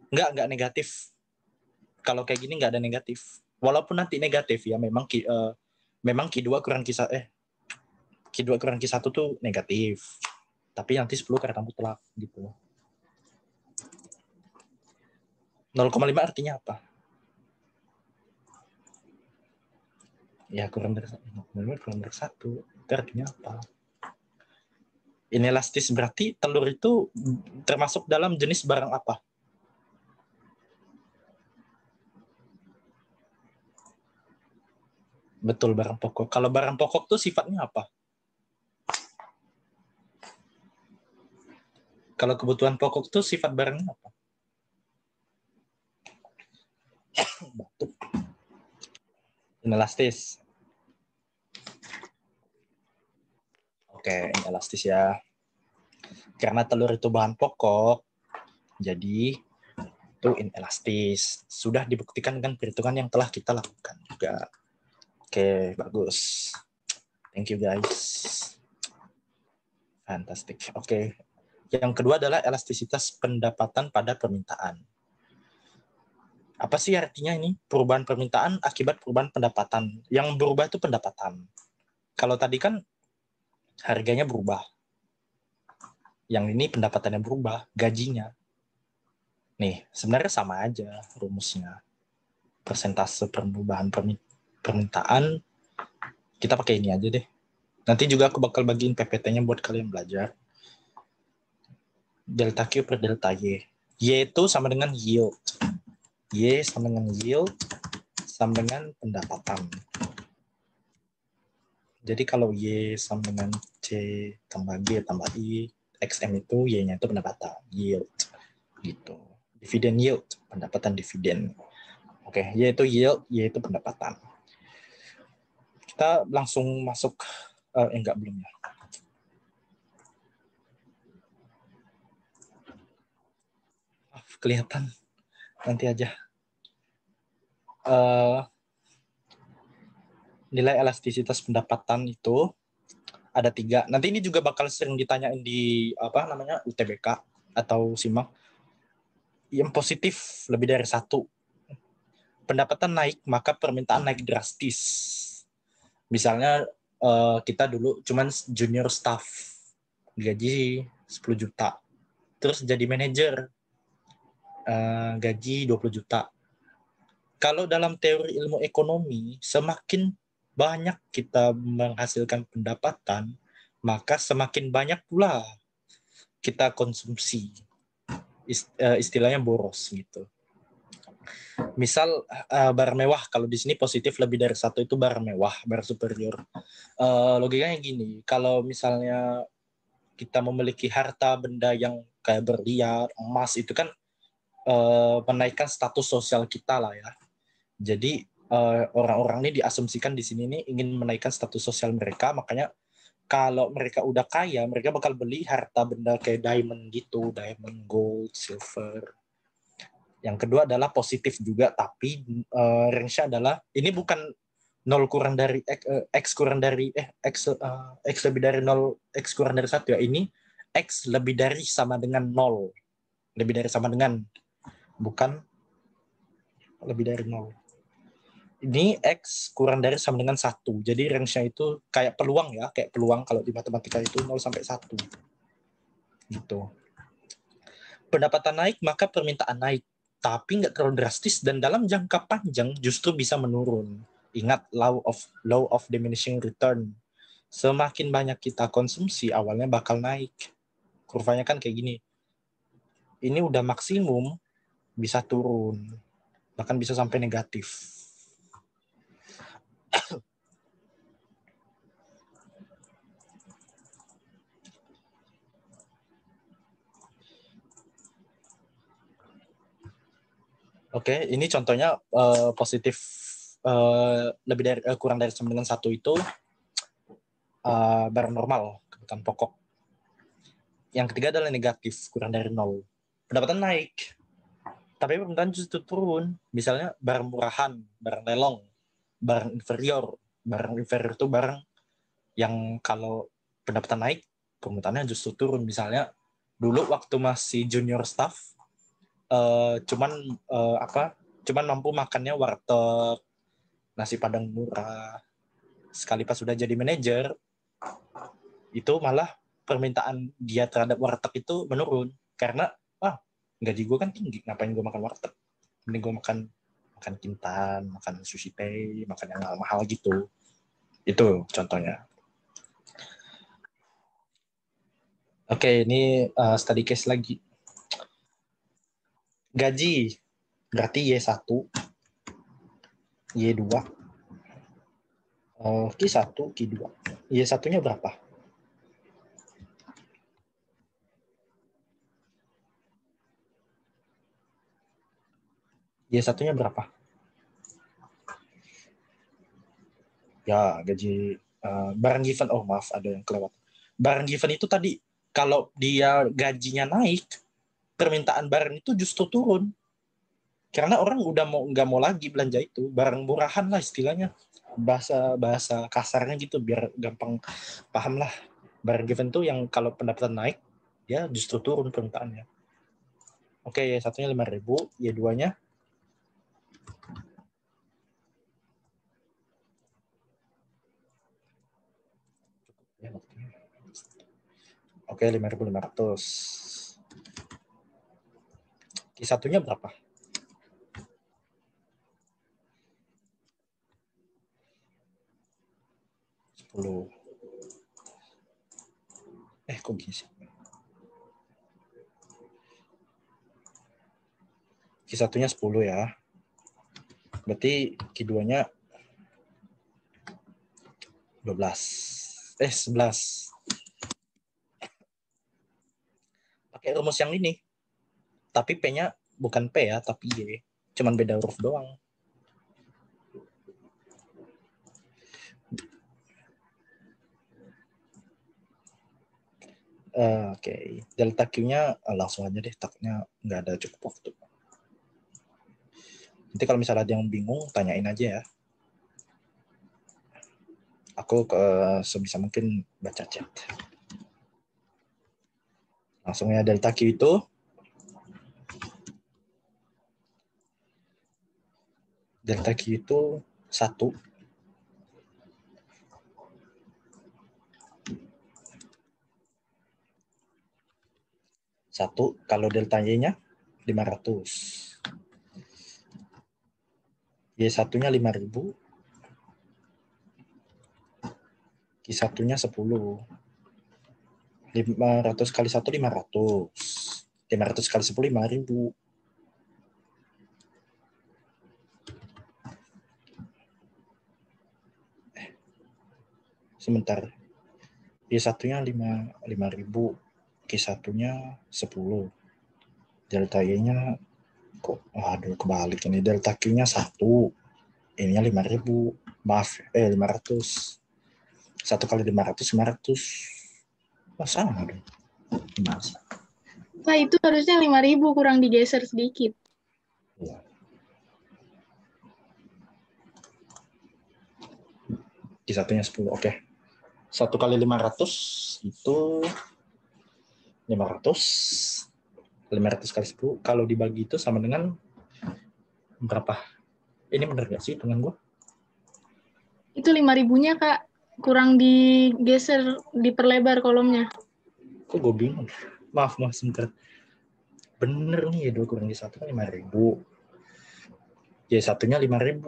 Enggak negatif. Kalau kayak gini nggak ada negatif. Walaupun nanti negatif ya, memang Q2 kurang Q2 kurang Q1 tuh negatif. Tapi nanti 10 karena mutlak gitu. 0,5 artinya apa? Ya kurang dari 1. Itu artinya apa? Inelastis berarti telur itu termasuk dalam jenis barang apa? Betul, barang pokok. Kalau barang pokok tuh sifatnya apa? Kalau kebutuhan pokok tuh sifat barangnya apa? Batuk. Inelastis. Oke, inelastis ya. Karena telur itu bahan pokok, jadi itu inelastis. Sudah dibuktikan dengan perhitungan yang telah kita lakukan juga. Oke, bagus. Thank you guys. Fantastic. Oke. Yang kedua adalah elastisitas pendapatan pada permintaan. Apa sih artinya ini? Perubahan permintaan akibat perubahan pendapatan. Yang berubah itu pendapatan. Kalau tadi kan harganya berubah. Yang ini pendapatannya berubah, gajinya. Nih, sebenarnya sama aja rumusnya. Persentase perubahan permintaan, kita pakai ini aja deh. Nanti juga aku bakal bagiin PPT-nya buat kalian belajar. Delta Q per delta Y. Y itu sama dengan yield. Y sama dengan yield, sama dengan pendapatan. Jadi kalau Y sama dengan C tambah G tambah I, XM itu Y-nya itu pendapatan, yield. Gitu. Dividen yield, pendapatan dividen. Oke, Y itu yield, Y itu pendapatan. Kita langsung masuk, enggak belum ya. Kelihatan, nanti aja. Nilai elastisitas pendapatan itu ada 3. Nanti ini juga bakal sering ditanyain di UTBK atau SIMAK. Yang positif lebih dari 1. Pendapatan naik, maka permintaan naik drastis. Misalnya kita dulu cuman junior staff, gaji 10 juta. Terus jadi manajer, gaji 20 juta. Kalau dalam teori ilmu ekonomi, semakin banyak kita menghasilkan pendapatan, maka semakin banyak pula kita konsumsi. istilahnya boros gitu. Misal barang mewah, kalau di sini positif lebih dari satu itu barang mewah, barang superior. Logikanya gini, kalau misalnya kita memiliki harta benda yang kayak berlian, emas, itu kan menaikkan status sosial kita lah ya. Jadi orang-orang ini diasumsikan di sini nih ingin menaikkan status sosial mereka, makanya kalau mereka udah kaya, mereka bakal beli harta benda kayak diamond gitu, diamond, gold, silver. Yang kedua adalah positif juga, tapi range-nya adalah ini bukan nol kurang dari x kurang dari x lebih dari 0 x kurang dari 1 ya. Ini x lebih dari sama dengan 0. Lebih dari sama dengan, bukan lebih dari 0. Ini X kurang dari sama dengan 1. Jadi range-nya itu kayak peluang ya, kayak peluang kalau di matematika itu 0 sampai 1. Gitu. Pendapatan naik, maka permintaan naik. Tapi nggak terlalu drastis dan dalam jangka panjang justru bisa menurun. Ingat law of diminishing return. Semakin banyak kita konsumsi, awalnya bakal naik. Kurvanya kan kayak gini. Ini udah maksimum, bisa turun. Bahkan bisa sampai negatif. Oke, ini contohnya positif lebih dari kurang dari sama dengan 1 itu barang normal, kebutuhan pokok. Yang ketiga adalah negatif, kurang dari 0. Pendapatan naik, tapi permintaan justru turun. Misalnya barang murahan, barang lelong, barang inferior. Barang inferior itu barang yang kalau pendapatan naik, permintaannya justru turun. Misalnya dulu waktu masih junior staff, cuman mampu makannya warteg, nasi padang murah. Sekali pas sudah jadi manajer, itu malah permintaan dia terhadap warteg itu menurun. Karena, gaji gue kan tinggi, ngapain gue makan warteg? Mending gue makan kintan, makan sushi tei, makan yang mahal gitu. Itu contohnya. Oke, ini study case lagi. Gaji, berarti Y1, Y2, Q1, Q2. Y1-nya berapa? Y1-nya berapa? Ya, gaji barang given. Oh, maaf, ada yang kelewat. Barang given itu tadi, kalau dia gajinya naik, permintaan barang itu justru turun. Karena orang udah nggak mau lagi belanja itu. Barang murahan lah istilahnya. Bahasa kasarnya gitu, biar gampang paham lah. Barang given tuh yang kalau pendapatan naik, ya justru turun permintaannya. Oke, Y1-nya 5.000, Y2-nya oke, 5.500. Q1-nya berapa? 10. Kok gini sih? Q1-nya 10 ya. Berarti Q2-nya 12. 11. Pakai rumus yang ini. Tapi P-nya bukan P ya, tapi Y. Cuman beda huruf doang. Oke. Delta Q-nya langsung aja deh, takutnya nggak ada cukup waktu. Nanti kalau misalnya ada yang bingung, tanyain aja ya. Aku sebisa mungkin baca chat. Langsung ya, delta Q itu delta Q itu 1. Kalau delta Y-nya 500. Y1-nya 5.000. Q1-nya 10. 500 kali 1, 500. 500 kali 10, 5.000. Sebentar. Y1-nya 5.000. Q1-nya 10. Delta Y-nya kok aduh kebalik ini. Delta Q-nya 1. Ininya 5.000. Maaf, 500. 1 kali 500, 500. Sama dong. Masa? Pak, itu harusnya 5.000 kurang digeser sedikit. Ya. Q1-nya 10, oke. 1 kali 500 itu 500. 500 kali 10 kalau dibagi itu sama dengan berapa? Ini benar nggak sih dengan gue? Itu 5.000-nya, Kak. Kurang digeser, diperlebar kolomnya. Kok gue bingung? Maaf sebentar. Bener nih ya, 2 kurang Y1 kan 5.000. Y1-nya 5.000.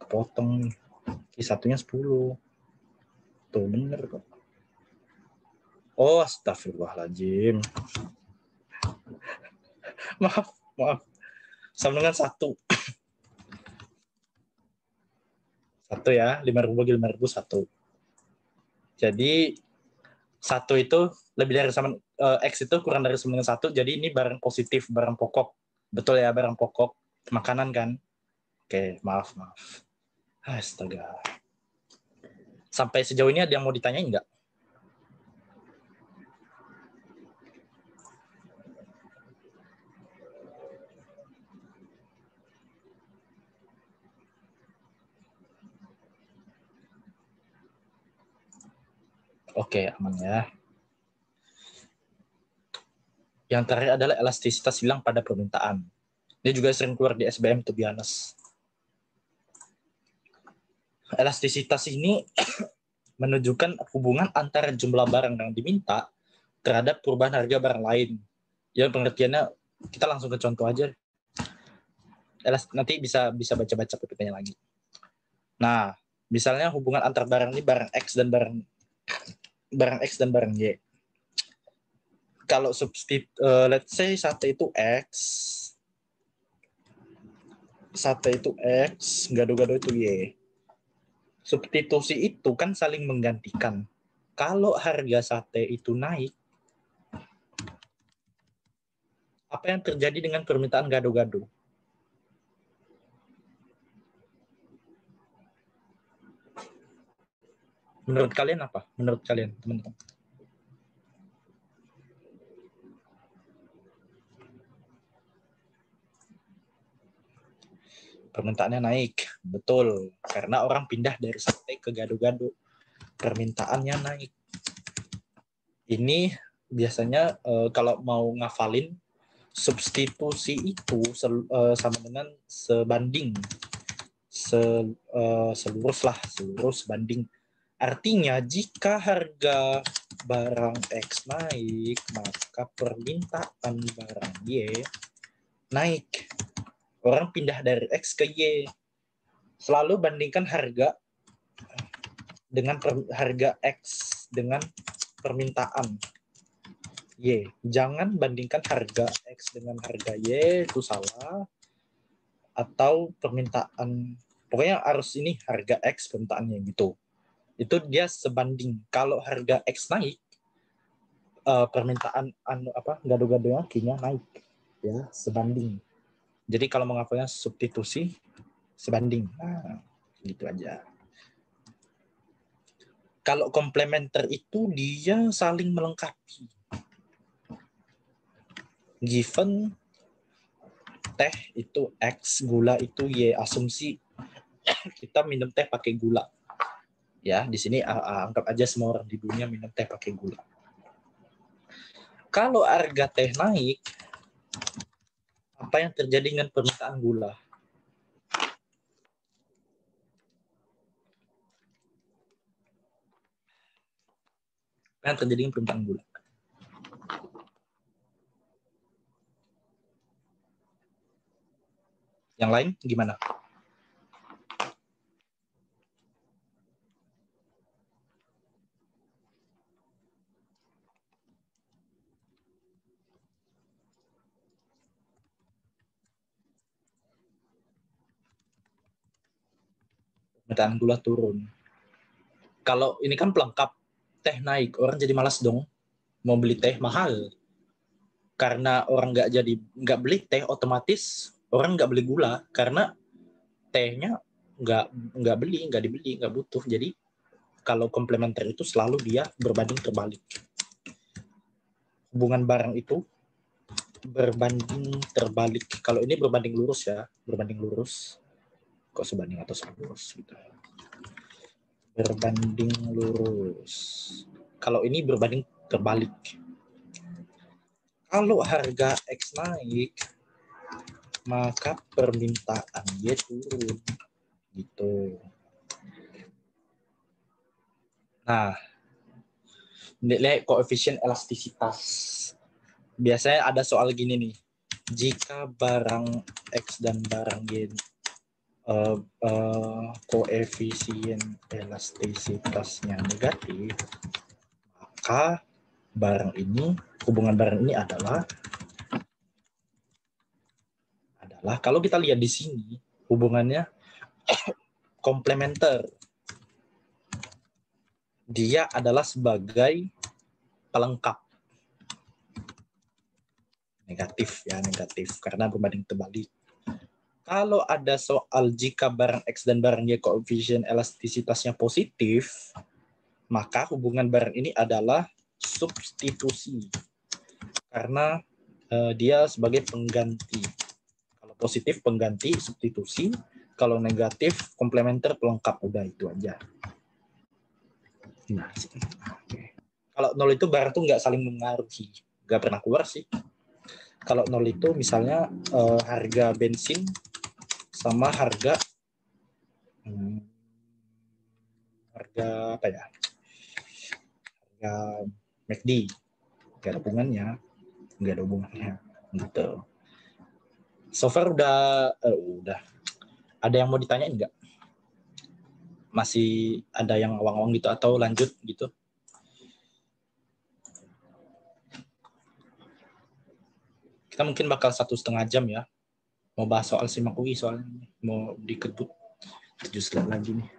Kepotong. Y1-nya 10. Tuh bener kok. Oh, astagfirullahaladzim. maaf. Sama dengan 1. 1 ya, 5.000 bagi 5.000 1. Jadi 1 itu lebih dari sama X itu kurang dari sama dengan 1. Jadi ini barang positif, barang pokok. Betul ya, barang pokok. Makanan kan? Oke, maaf. Astaga. Sampai sejauh ini ada yang mau ditanyain nggak? Oke, aman ya. Yang terakhir adalah elastisitas hilang pada permintaan. Ini juga sering keluar di SBM, to be honest. Elastisitas ini menunjukkan hubungan antara jumlah barang yang diminta terhadap perubahan harga barang lain. Ya, pengertiannya kita langsung ke contoh aja. Nanti bisa baca-baca PPT-nya lagi. Nah, misalnya hubungan antar barang ini barang X dan barang Y. Kalau let's say sate itu X, gado-gado itu Y. Substitusi itu kan saling menggantikan. Kalau harga sate itu naik, apa yang terjadi dengan permintaan gado-gado? Menurut kalian apa? Menurut kalian, teman-teman? Permintaannya naik, betul. Karena orang pindah dari sate ke gado-gado. Permintaannya naik. Ini biasanya kalau mau ngafalin, substitusi itu sama dengan sebanding. Seluruh sebanding. Artinya jika harga barang X naik, maka permintaan barang Y naik. Orang pindah dari X ke Y. Selalu bandingkan harga dengan harga X dengan permintaan Y. Jangan bandingkan harga X dengan harga Y, itu salah. Atau permintaan, pokoknya harus ini harga X permintaannya gitu. Itu dia sebanding. Kalau harga X naik, permintaan gado-gadonya kinya naik, ya sebanding. Jadi kalau menghafalnya substitusi sebanding. Nah, gitu aja. Kalau komplementer itu dia saling melengkapi. Given teh itu X, gula itu Y. Asumsi kita minum teh pakai gula. Ya, di sini anggap aja semua orang di dunia minum teh pakai gula. Kalau harga teh naik, apa yang terjadi dengan permintaan gula? Apa yang terjadi dengan permintaan gula? Yang lain gimana? permintaan gula turun. Kalau ini kan pelengkap, teh naik, orang jadi malas dong mau beli teh mahal. Karena orang nggak beli teh, otomatis orang nggak beli gula karena tehnya nggak dibeli, nggak butuh. Jadi kalau komplementer itu selalu dia berbanding terbalik. Hubungan barang itu berbanding terbalik. Kalau ini berbanding lurus ya, berbanding lurus. Kok sebanding atau selurus gitu. Berbanding lurus. Kalau ini berbanding terbalik. Kalau harga X naik, maka permintaan Y turun. Gitu. Nah, nilai koefisien elastisitas. Biasanya ada soal gini nih. Jika barang X dan barang Y koefisien elastisitasnya negatif, maka hubungan barang ini adalah kalau kita lihat di sini hubungannya komplementer. Dia adalah sebagai pelengkap. Negatif karena berbanding terbalik. Kalau ada soal jika barang X dan barang Y koefisien elastisitasnya positif, maka hubungan barang ini adalah substitusi. Karena dia sebagai pengganti. Kalau positif pengganti, substitusi. Kalau negatif komplementer, pelengkap. Udah itu aja. Nah, okay. Kalau nol itu barang tuh nggak saling mengaruhi. Nggak pernah keluar sih. Kalau nol itu misalnya harga bensin sama harga apa ya? Harga McD. Nggak ada hubungannya. Gitu. So far udah. Ada yang mau ditanyain nggak? Masih ada yang awang-awang gitu atau lanjut gitu? Kita mungkin bakal 1,5 jam ya. Mau bahas soal simak UI soalnya. Mau dikebut 7 slide lagi nih.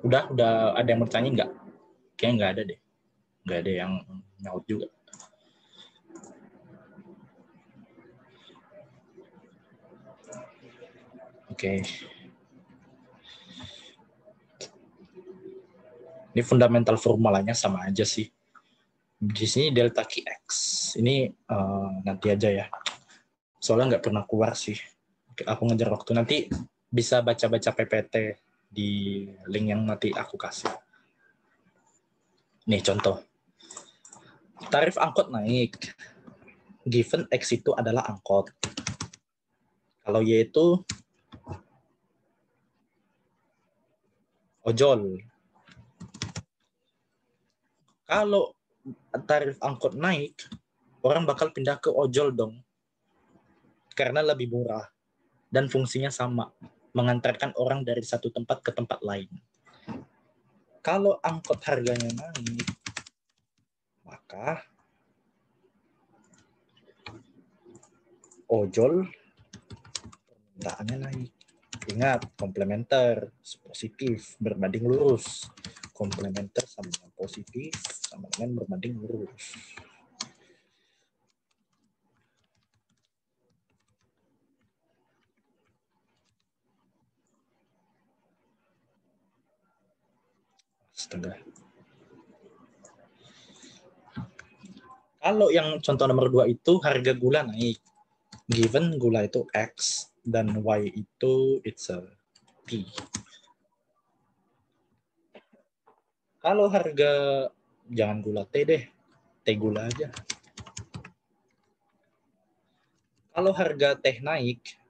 Udah ada yang bertanya nggak? Kayaknya nggak ada deh. Nggak ada yang nyaut juga. Oke. Ini fundamental formulanya sama aja sih. Di sini delta Qx. Ini nanti aja ya. Soalnya nggak pernah keluar sih. Aku ngejar waktu. Nanti bisa baca-baca PPT di link yang nanti aku kasih. Nih contoh. Tarif angkot naik. Given X itu adalah angkot. Kalau Y itu ojol. Kalau tarif angkot naik, orang bakal pindah ke ojol dong. Karena lebih murah. Dan fungsinya sama. Mengantarkan orang dari satu tempat ke tempat lain. Kalau angkot harganya naik, maka ojol permintaannya naik. Ingat, komplementer positif berbanding lurus. Komplementer sama dengan positif sama dengan berbanding lurus. Astaga. Kalau yang contoh nomor 2 itu harga gula naik. Given gula itu X dan Y itu it's a P. Kalau harga jangan gula T deh, T gula aja. Kalau harga teh naik,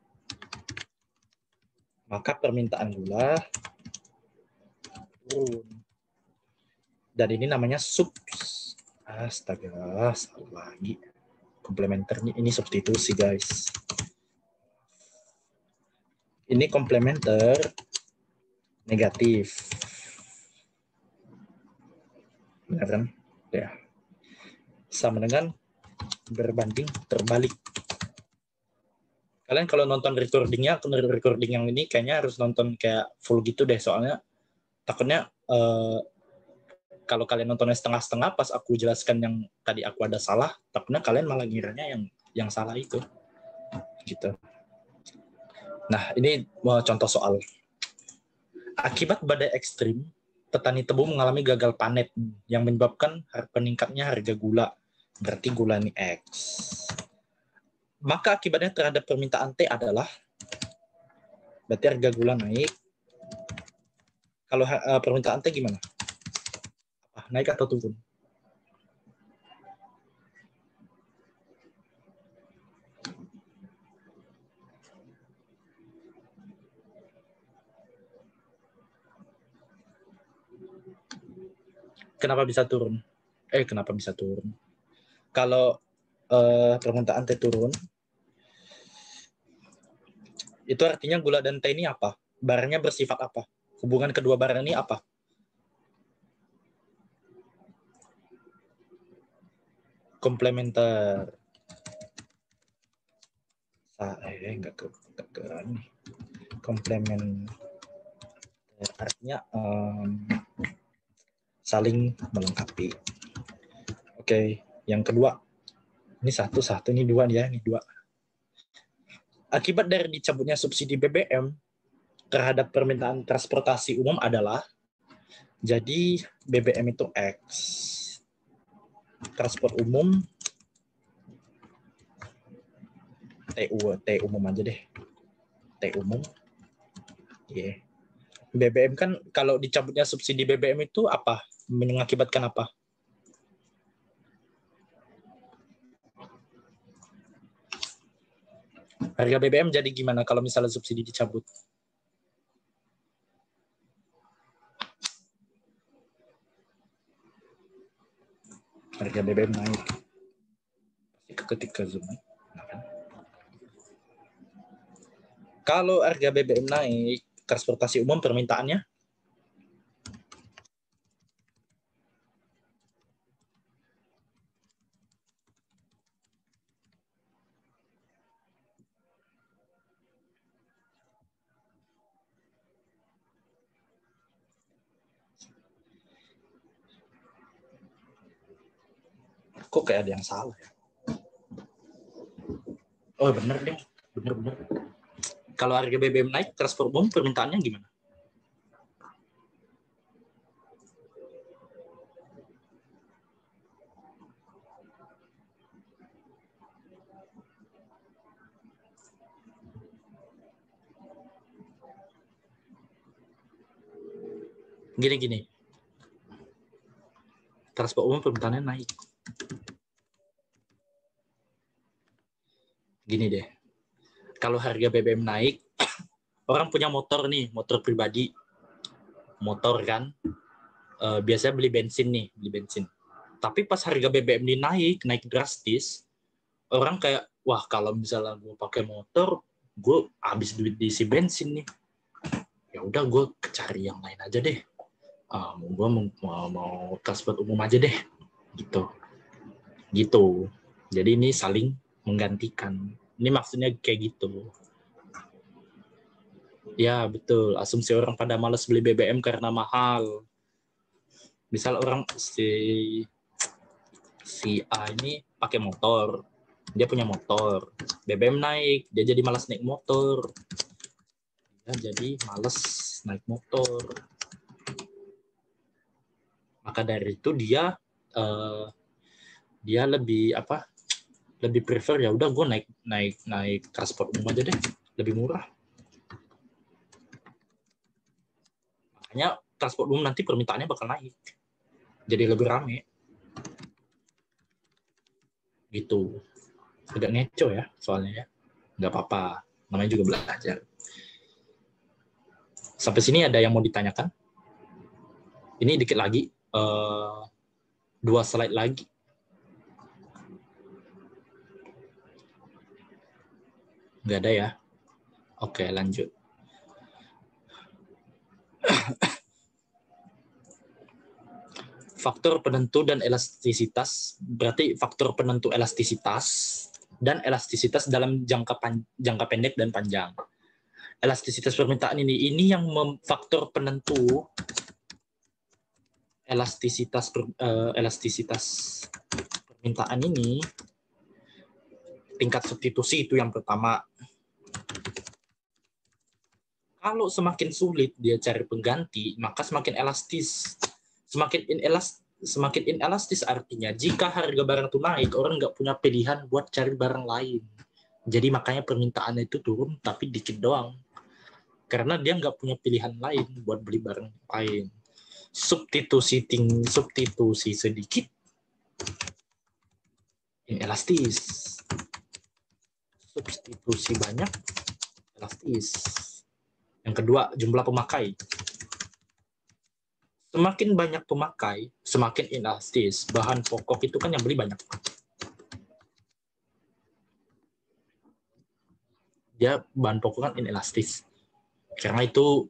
maka permintaan gula turun. Dan ini namanya subs. Astaga, salah lagi. Komplementernya ini substitusi, guys. Ini komplementer negatif. Benar kan? Ya. Sama dengan berbanding terbalik. Kalian kalau nonton recording yang ini kayaknya harus nonton kayak full gitu deh, soalnya takutnya kalau kalian nontonnya setengah-setengah pas aku jelaskan yang tadi aku ada salah, takutnya kalian malah ngiranya yang salah itu. Gitu. Nah, ini contoh soal. Akibat badai ekstrim, petani tebu mengalami gagal panen yang menyebabkan peningkatnya harga gula. Berarti gula ini X. Maka akibatnya terhadap permintaan T adalah, berarti harga gula naik. Kalau permintaan T gimana? Naik atau turun? Kenapa bisa turun? Kenapa bisa turun? Kalau permintaan T turun, itu artinya gula dan T ini apa? Barangnya bersifat apa? Hubungan kedua barang ini apa? Komplementer. Enggak ke ini. Komplementer artinya saling melengkapi. Oke, yang kedua. Ini satu, ini dua ya, ini dua. Akibat dari dicabutnya subsidi BBM terhadap permintaan transportasi umum adalah, jadi BBM itu X. Transport umum, T umum aja deh. T umum. Yeah. BBM kan kalau dicabutnya subsidi BBM itu apa? Mengakibatkan apa? Harga BBM jadi gimana kalau misalnya subsidi dicabut? Harga BBM naik. Ketika Zoom. Kalau harga BBM naik, transportasi umum permintaannya? Kok kayak ada yang salah ya? Oh bener deh, bener. Kalau harga BBM naik, transport umum permintaannya gimana? Gini. Transport umum permintaannya naik. Gini deh. Kalau harga BBM naik, orang punya motor nih, motor pribadi. Motor kan, biasanya beli bensin. Tapi pas harga BBM ini naik drastis, orang kayak, wah kalau misalnya gue pakai motor, gue habis duit diisi bensin nih. Ya udah gue cari yang lain aja deh. Gue mau transport umum aja deh. Gitu. Jadi ini saling menggantikan. Ini maksudnya kayak gitu. Ya betul. Asumsi orang pada malas beli BBM karena mahal. Misal orang si A ini pakai motor, dia punya motor, BBM naik, dia jadi malas naik motor, Maka dari itu dia lebih prefer, ya udah gue naik transport umum aja deh, lebih murah. Makanya transport umum nanti permintaannya bakal naik, jadi lebih rame. Gitu. Agak ngeco ya soalnya ya. Nggak apa-apa, namanya juga belajar. Sampai sini ada yang mau ditanyakan? Ini dikit lagi, 2 slide lagi. Nggak ada ya? Oke, lanjut. Faktor penentu dan elastisitas, berarti faktor penentu elastisitas dan elastisitas dalam jangka pendek dan panjang. Elastisitas permintaan ini yang faktor penentu elastisitas permintaan ini. Tingkat substitusi itu yang pertama. Kalau semakin sulit dia cari pengganti, maka semakin elastis. Semakin inelastis artinya jika harga barang itu naik, orang nggak punya pilihan buat cari barang lain. Jadi makanya permintaannya itu turun tapi dikit doang. Karena dia nggak punya pilihan lain buat beli barang lain. Substitusi sedikit, inelastis. Substitusi banyak, elastis. Yang kedua, jumlah pemakai. Semakin banyak pemakai, semakin inelastis. Bahan pokok itu kan yang beli banyak. Dia bahan pokok kan inelastis. Karena itu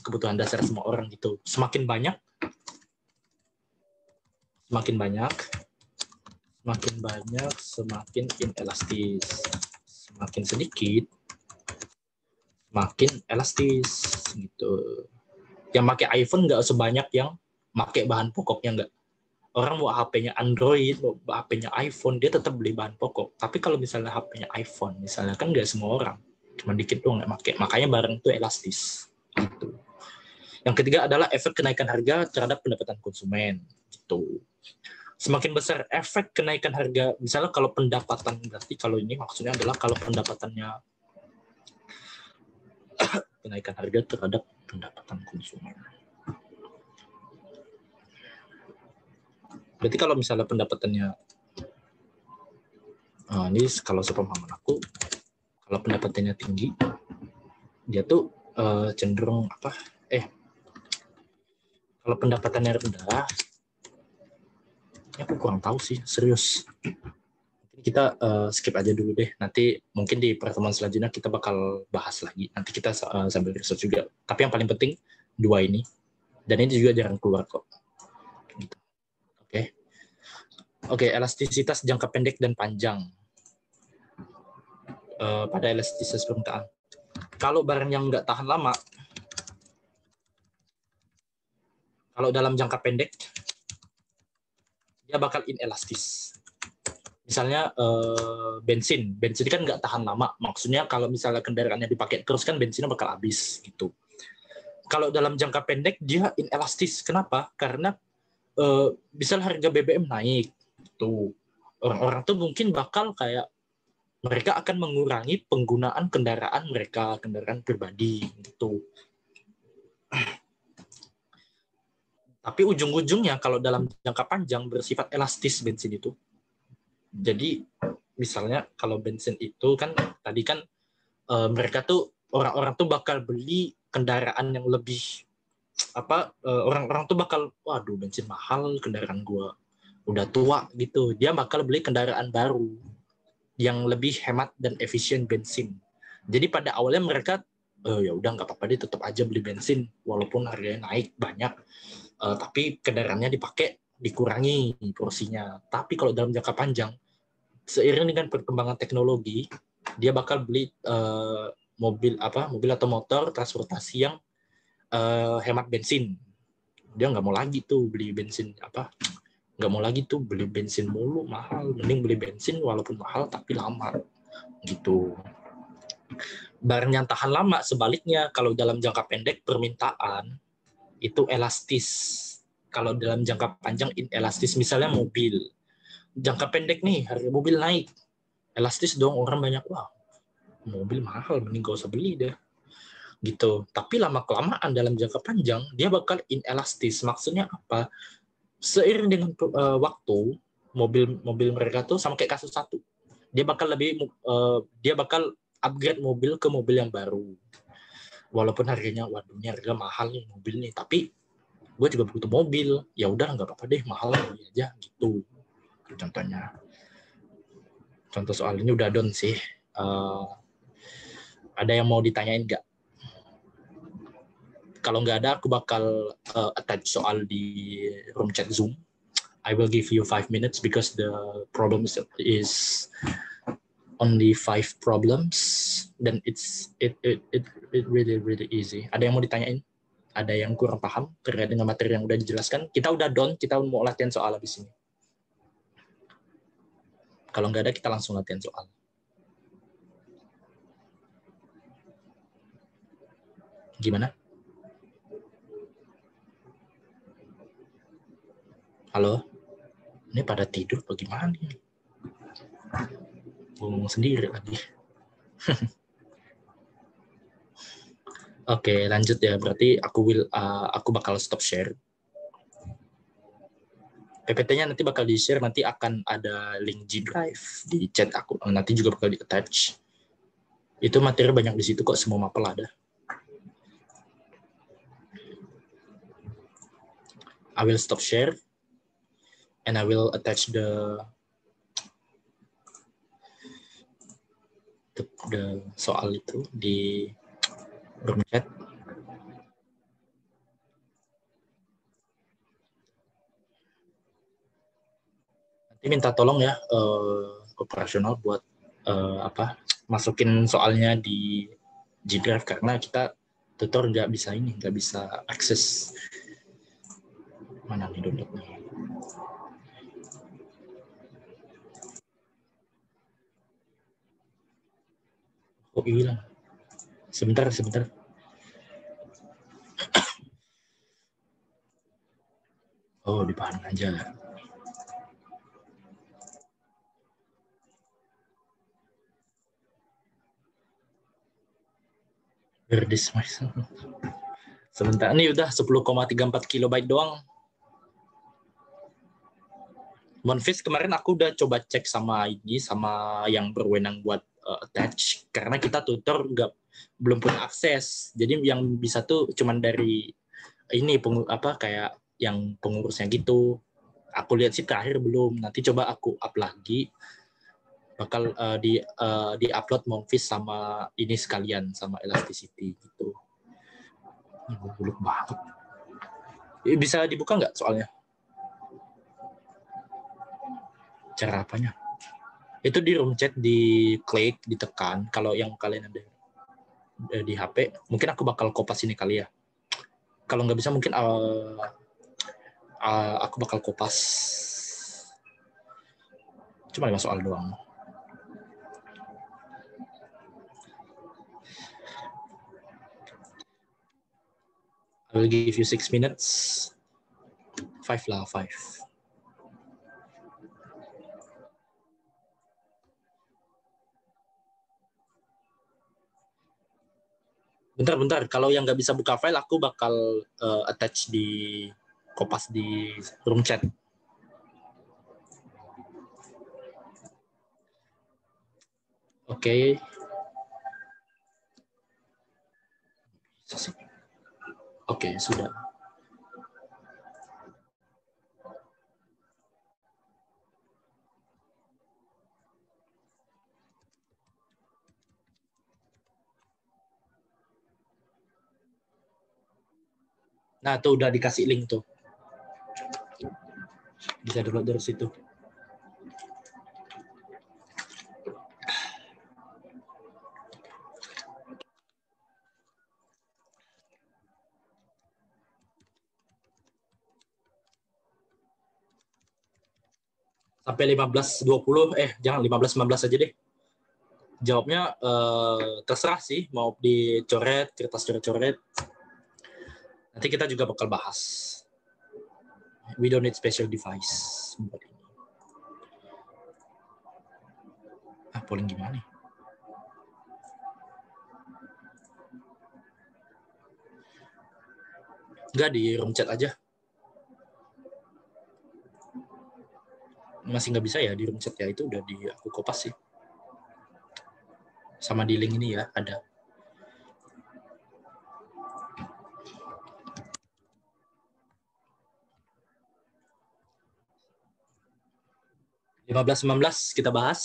kebutuhan dasar semua orang gitu. Semakin banyak, semakin inelastis. Semakin sedikit, semakin elastis gitu. Yang pakai iPhone nggak sebanyak yang pakai bahan pokoknya, nggak. Orang mau HP-nya Android, mau HP-nya iPhone, dia tetap beli bahan pokok. Tapi kalau misalnya HP-nya iPhone, misalnya kan nggak semua orang, cuma dikit doang nggak pakai. Makanya barang itu elastis. Gitu. Yang ketiga adalah efek kenaikan harga terhadap pendapatan konsumen. Gitu. Semakin besar efek kenaikan harga, misalnya kalau pendapatan, berarti kalau ini maksudnya adalah kalau pendapatannya kenaikan harga terhadap pendapatan konsumen. Berarti kalau misalnya pendapatannya, ini kalau sepemahaman aku, kalau pendapatannya tinggi, dia tuh cenderung apa? Kalau pendapatannya rendah, aku kurang tahu sih, serius. Kita skip aja dulu deh. Nanti mungkin di pertemuan selanjutnya kita bakal bahas lagi. Nanti kita sambil research juga. Tapi yang paling penting dua ini. Dan ini juga jarang keluar kok. Gitu. Oke, elastisitas jangka pendek dan panjang. Pada elastisitas permintaan. Kalau barang yang nggak tahan lama, kalau dalam jangka pendek, dia bakal inelastis. Misalnya bensin kan nggak tahan lama. Maksudnya kalau misalnya kendaraannya dipakai terus kan bensinnya bakal habis gitu. Kalau dalam jangka pendek dia inelastis. Kenapa? Karena misalnya harga BBM naik, tuh orang-orang tuh mungkin bakal kayak mereka akan mengurangi penggunaan kendaraan mereka, kendaraan pribadi gitu. Tapi ujung-ujungnya kalau dalam jangka panjang bersifat elastis bensin itu. Jadi misalnya kalau bensin itu kan tadi kan mereka tuh orang-orang tuh bakal beli kendaraan yang lebih orang-orang tuh bakal waduh bensin mahal, kendaraan gua udah tua gitu. Dia bakal beli kendaraan baru yang lebih hemat dan efisien bensin. Jadi pada awalnya mereka ya udah nggak apa-apa deh, tetap aja beli bensin walaupun harganya naik banyak. Tapi kendaraannya dipakai dikurangi porsinya. Tapi kalau dalam jangka panjang seiring dengan perkembangan teknologi, dia bakal beli mobil atau motor transportasi yang hemat bensin. Dia nggak mau lagi tuh beli bensin nggak mau lagi tuh beli bensin mulu mahal, mending beli bensin walaupun mahal tapi lama gitu. Barang yang tahan lama sebaliknya, kalau dalam jangka pendek permintaan itu elastis, kalau dalam jangka panjang inelastis. Misalnya mobil, jangka pendek nih harga mobil naik, elastis dong, orang banyak wah mobil mahal mending gak usah beli deh gitu. Tapi lama kelamaan dalam jangka panjang dia bakal inelastis. Maksudnya apa? Seiring dengan waktu mobil mereka tuh sama kayak kasus satu, dia bakal upgrade mobil ke mobil yang baru walaupun harganya waduh ini harga mahal nih mobil nih, tapi gue juga butuh mobil, ya udah nggak apa-apa deh mahal aja gitu. Contohnya, contoh soal ini udah done sih. Ada yang mau ditanyain nggak? Kalau nggak ada, aku bakal attach soal di room chat Zoom. I will give you 5 minutes because the problem is only 5 problems, dan it really easy. Ada yang mau ditanyain? Ada yang kurang paham terkait dengan materi yang udah dijelaskan? Kita udah done, kita mau latihan soal habis ini. Kalau nggak ada, kita langsung latihan soal. Gimana? Halo? Ini pada tidur bagaimana ini? Ngomong sendiri lagi. Oke, lanjut ya. Berarti aku bakal stop share. PPT-nya nanti bakal di-share, nanti akan ada link G Drive di chat aku. Nanti juga bakal di-attach. Itu materi banyak di situ kok, semua mapel ada. I will stop share and I will attach the soal itu di room chat. Nanti minta tolong ya operasional buat masukin soalnya di G Drive, karena kita tutor nggak bisa akses. Mana nih downloadnya? Kok hilang? Sebentar. Oh, di bahan aja. Berdis sebentar, ini udah 10,34 kilobyte doang. Monfis kemarin aku udah coba cek sama yang berwenang buat attach, karena kita tutor belum punya akses. Jadi yang bisa tuh cuman dari ini kayak yang pengurusnya gitu. Aku lihat sih terakhir belum. Nanti coba aku up lagi. Bakal di upload Monfis sama ini sekalian sama Elasticity gitu. Ini buluk banget. Bisa dibuka nggak soalnya? Cara apanya? Itu di room chat, diklik, ditekan. Kalau yang kalian ada di HP, mungkin aku bakal kopas ini kali ya. Kalau nggak bisa mungkin aku bakal kopas. Cuma 5 soal doang. I will give you 6 minutes. 5 lah, 5. Bentar. Kalau yang nggak bisa buka file, aku bakal attach di kopas di room chat. Oke. Oke, sudah. Nah, tuh udah dikasih link tuh. Bisa download dari situ. Sampai 15-20, jangan 15-19 aja deh. Jawabnya terserah sih, mau dicoret, kertas coret-coret. Nanti kita juga bakal bahas. We don't need special device. Polling gimana? Enggak, di room chat aja. Masih nggak bisa ya di room chat ya, itu udah aku kopas sih. Sama di link ini ya, ada. (15-19) kita bahas.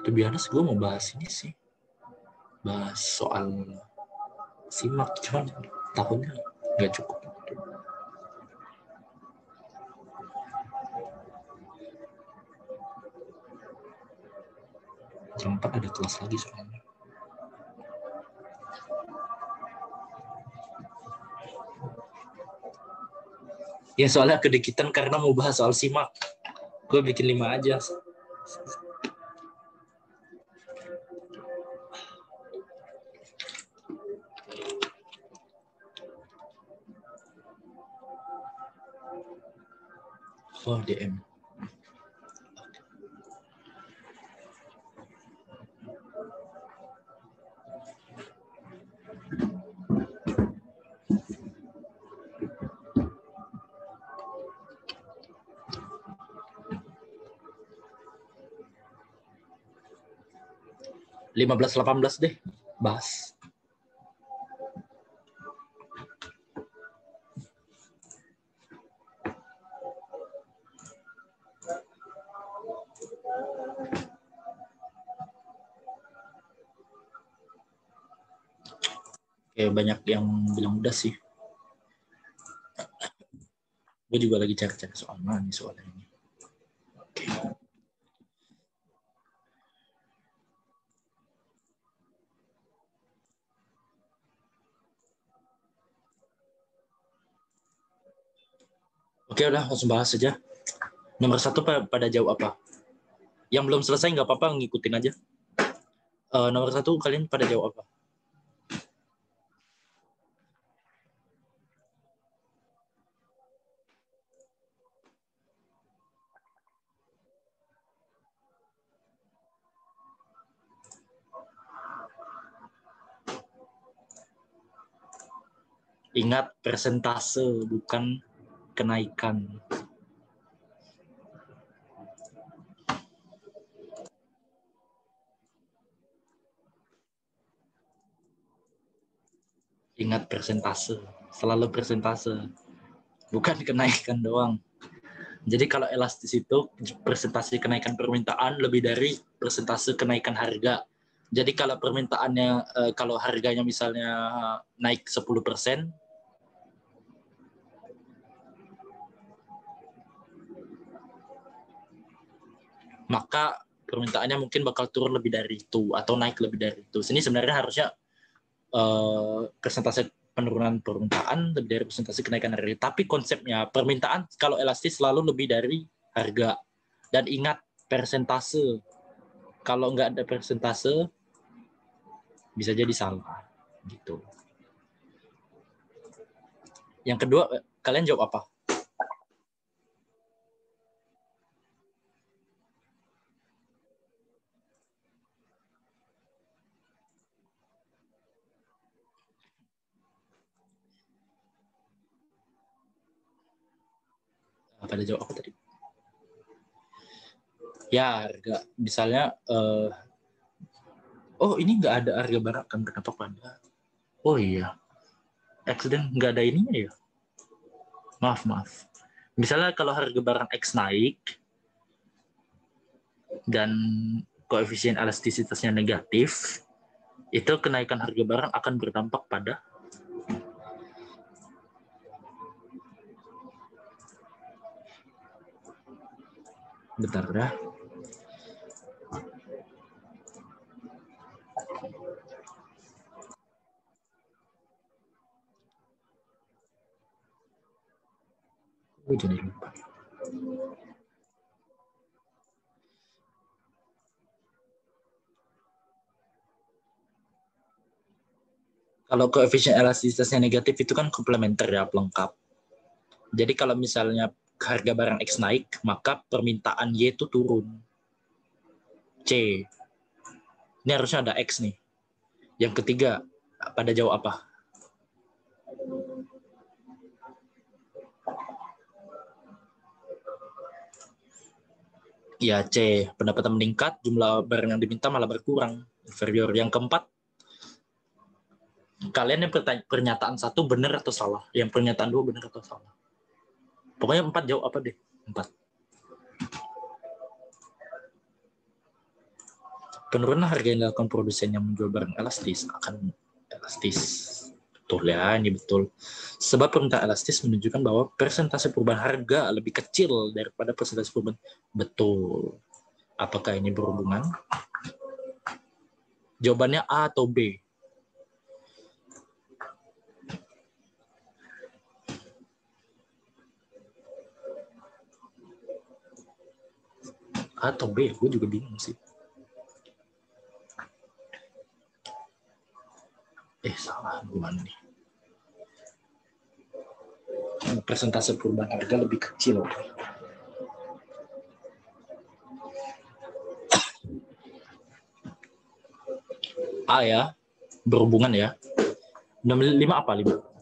To be honest, gue mau bahas ini sih. Bahas soal simak, cuman tahunnya nggak cukup. Jam 4 ada kelas lagi soalnya. Ya soalnya kedikitan karena mau bahas soal simak. Gue bikin 5 aja. Oh, DM. 15-18 deh, bahas. Kayak banyak yang bilang udah sih. Gue juga lagi cari-cari soal mana nih soalnya ini. Oke. Oke, udah langsung bahas aja. Nomor 1 pada jawab apa? Yang belum selesai nggak apa-apa, ngikutin aja. Nomor 1 kalian pada jawab apa? Ingat persentase, bukan kenaikan. Ingat persentase, selalu persentase, bukan kenaikan doang. Jadi kalau elastis itu persentase kenaikan permintaan lebih dari persentase kenaikan harga. Jadi kalau permintaannya, kalau harganya misalnya naik 10%, maka permintaannya mungkin bakal turun lebih dari itu atau naik lebih dari itu. Sini sebenarnya harusnya persentase penurunan permintaan lebih dari persentase kenaikan harga. Tapi konsepnya permintaan kalau elastis selalu lebih dari harga. Dan ingat persentase. Kalau nggak ada persentase bisa jadi salah gitu. Yang kedua, kalian jawab apa? Pada jawab apa tadi? Ya, harga. Misalnya, oh ini nggak ada harga barang akan berdampak pada. Oh iya, accident nggak ada ininya ya? Maaf. Misalnya kalau harga barang X naik dan koefisien elastisitasnya negatif, itu kenaikan harga barang akan berdampak pada. Bentar ya. Jadi lupa. Kalau koefisien elastisitasnya negatif itu kan komplementer ya, pelengkap. Jadi kalau misalnya harga barang X naik, maka permintaan Y itu turun. C. Ini harusnya ada X nih. Yang ketiga, pada jawab apa? Ya C, pendapatan meningkat, jumlah barang yang diminta malah berkurang, inferior. Yang keempat, kalian yang pernyataan satu benar atau salah, yang pernyataan dua benar atau salah. Pokoknya 4 jawab apa deh? 4. Penurunan harga yang dilakukan produsen yang menjual barang elastis akan elastis. Betul ya, ini betul. Sebab permintaan elastis menunjukkan bahwa persentase perubahan harga lebih kecil daripada persentase perubahan. Betul. Apakah ini berhubungan? Jawabannya A atau B? A atau B? Gue juga bingung sih. Salah. Gimana nih? Persentase perubahan harga lebih kecil. A ya, berhubungan ya. 5 apa 5?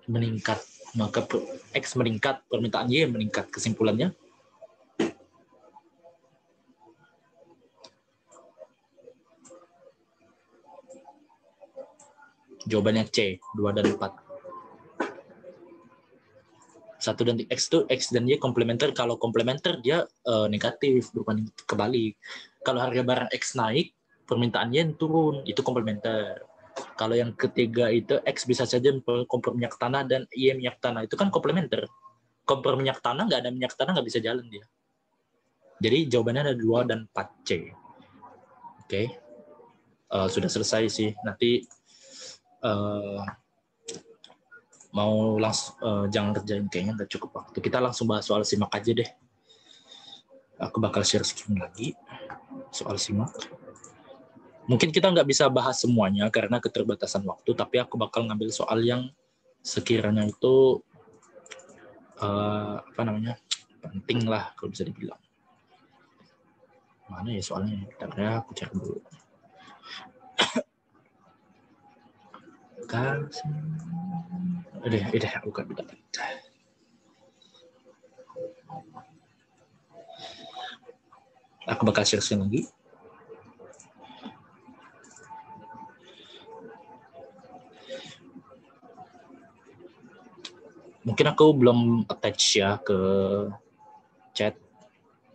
Meningkat, maka X meningkat, permintaan Y meningkat. Kesimpulannya? Jawabannya C, 2 dan 4. 1 dan X itu X dan Y komplementer. Kalau komplementer dia negatif, berbanding kebalik. Kalau harga barang X naik, permintaan Y turun, itu komplementer. Kalau yang ketiga itu X bisa saja kompor minyak tanah dan Y minyak tanah, itu kan komplementer. Kompor minyak tanah, nggak ada minyak tanah nggak bisa jalan dia. Jadi jawabannya ada 2 dan 4C. Oke. Sudah selesai sih. Nanti mau langsung jangan kerjain, kayaknya nggak cukup waktu. Kita langsung bahas soal simak aja deh. Aku bakal share screen lagi soal simak. Mungkin kita nggak bisa bahas semuanya karena keterbatasan waktu, tapi aku bakal ngambil soal yang sekiranya itu penting lah kalau bisa dibilang. Mana ya soalnya? Bentar ya, aku cari dulu. Udah, bukan udah. Aku bakal share screen lagi. Mungkin aku belum attach ya ke chat.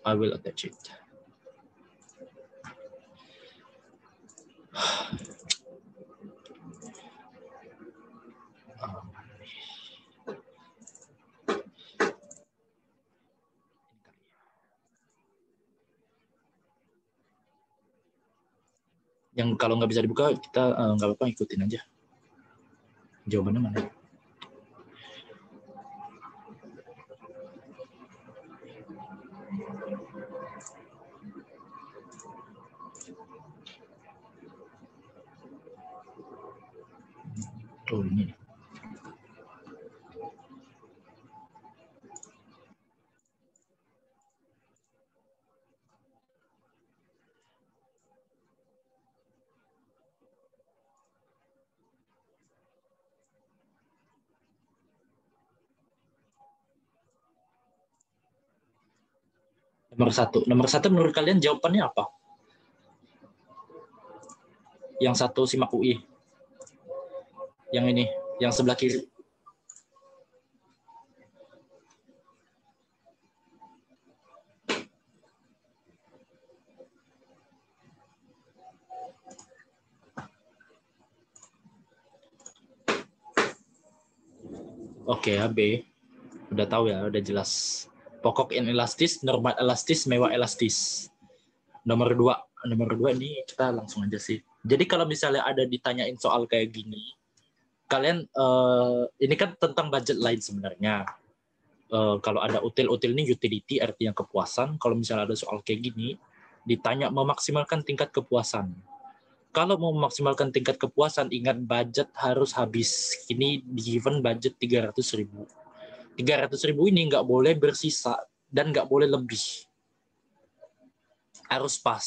I will attach it. Yang kalau nggak bisa dibuka, kita nggak apa-apa ikutin aja. Jawabannya mana? Oh, ini. Nomor satu menurut kalian jawabannya apa? Yang satu simak UI. Yang ini, yang sebelah kiri. Oke, AB. Udah tahu ya, udah jelas. Pokok inelastis, normal elastis, mewah elastis. Nomor dua ini kita langsung aja sih. Jadi kalau misalnya ada ditanyain soal kayak gini, kalian ini kan tentang budget line sebenarnya. Kalau ada util ini utility artinya kepuasan. Kalau misalnya ada soal kayak gini, ditanya memaksimalkan tingkat kepuasan. Kalau mau memaksimalkan tingkat kepuasan, ingat budget harus habis. Ini given budget 300.000. 300.000 ini nggak boleh bersisa dan nggak boleh lebih. Harus pas.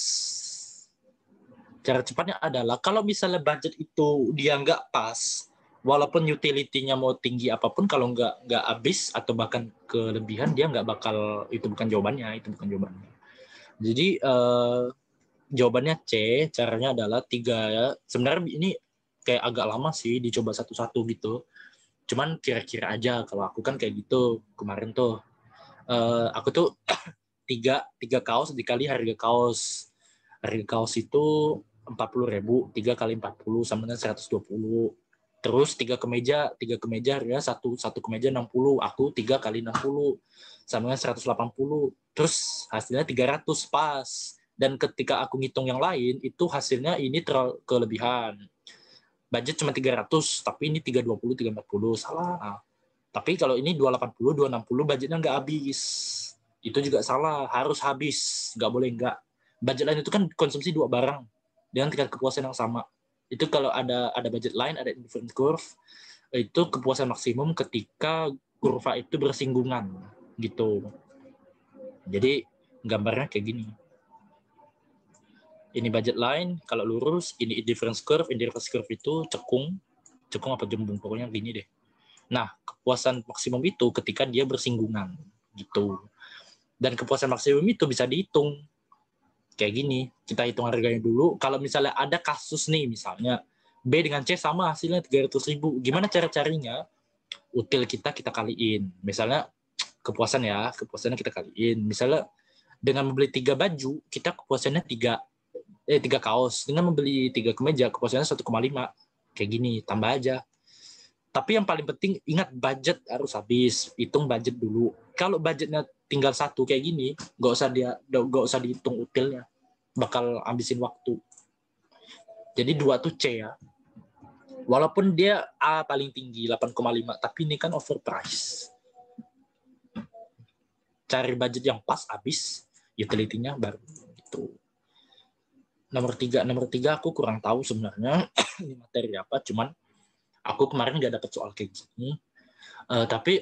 Cara cepatnya adalah kalau misalnya budget itu dia nggak pas, walaupun utility-nya mau tinggi apapun, kalau nggak habis atau bahkan kelebihan, dia nggak bakal, itu bukan jawabannya. Jadi jawabannya C. Caranya adalah 3 ya. Sebenarnya ini kayak agak lama sih dicoba satu-satu gitu. Cuman kira-kira aja kalau aku kan kayak gitu kemarin tuh. Aku tuh tiga kaos dikali harga kaos. Harga kaos itu 40.000, 3 kali 40 sama dengan 120. Terus tiga kemeja harga satu kemeja 60. Aku 3 kali 60 sama dengan 180. Terus hasilnya 300 pas. Dan ketika aku ngitung yang lain, itu hasilnya ini kelebihan. Budget cuma 300, tapi ini 320, 340. Salah. Tapi kalau ini 280, 260, budgetnya nggak habis. Itu juga salah. Harus habis. Nggak boleh nggak. Budget lain itu kan konsumsi 2 barang dengan tingkat kepuasan yang sama. Itu kalau ada budget line, ada indifference curve, itu kepuasan maksimum ketika kurva itu bersinggungan. Gitu. Jadi gambarnya kayak gini. Ini budget line, kalau lurus, ini indifference curve itu cekung apa jembung, pokoknya gini deh. Nah, kepuasan maksimum itu ketika dia bersinggungan, gitu. Dan kepuasan maksimum itu bisa dihitung. Kayak gini, kita hitung harganya dulu. Kalau misalnya ada kasus nih, misalnya B dengan C sama hasilnya 300.000. Gimana cara carinya? Util kita kaliin. Misalnya kepuasannya kita kaliin. Misalnya dengan membeli 3 baju, kita kepuasannya 3 kaos. Dengan membeli 3 kemeja, kepuasannya 1,5. Kayak gini, tambah aja. Tapi yang paling penting, ingat budget harus habis. Hitung budget dulu. Kalau budgetnya tinggal 1 kayak gini, nggak usah dihitung utilnya. Bakal habisin waktu. Jadi 2 tuh C ya. Walaupun dia A paling tinggi, 8,5. Tapi ini kan overprice. Cari budget yang pas, habis. Utility-nya baru. Gitu. Nomor 3 aku kurang tahu sebenarnya ini materi apa, cuman aku kemarin nggak dapet soal kayak gini. Tapi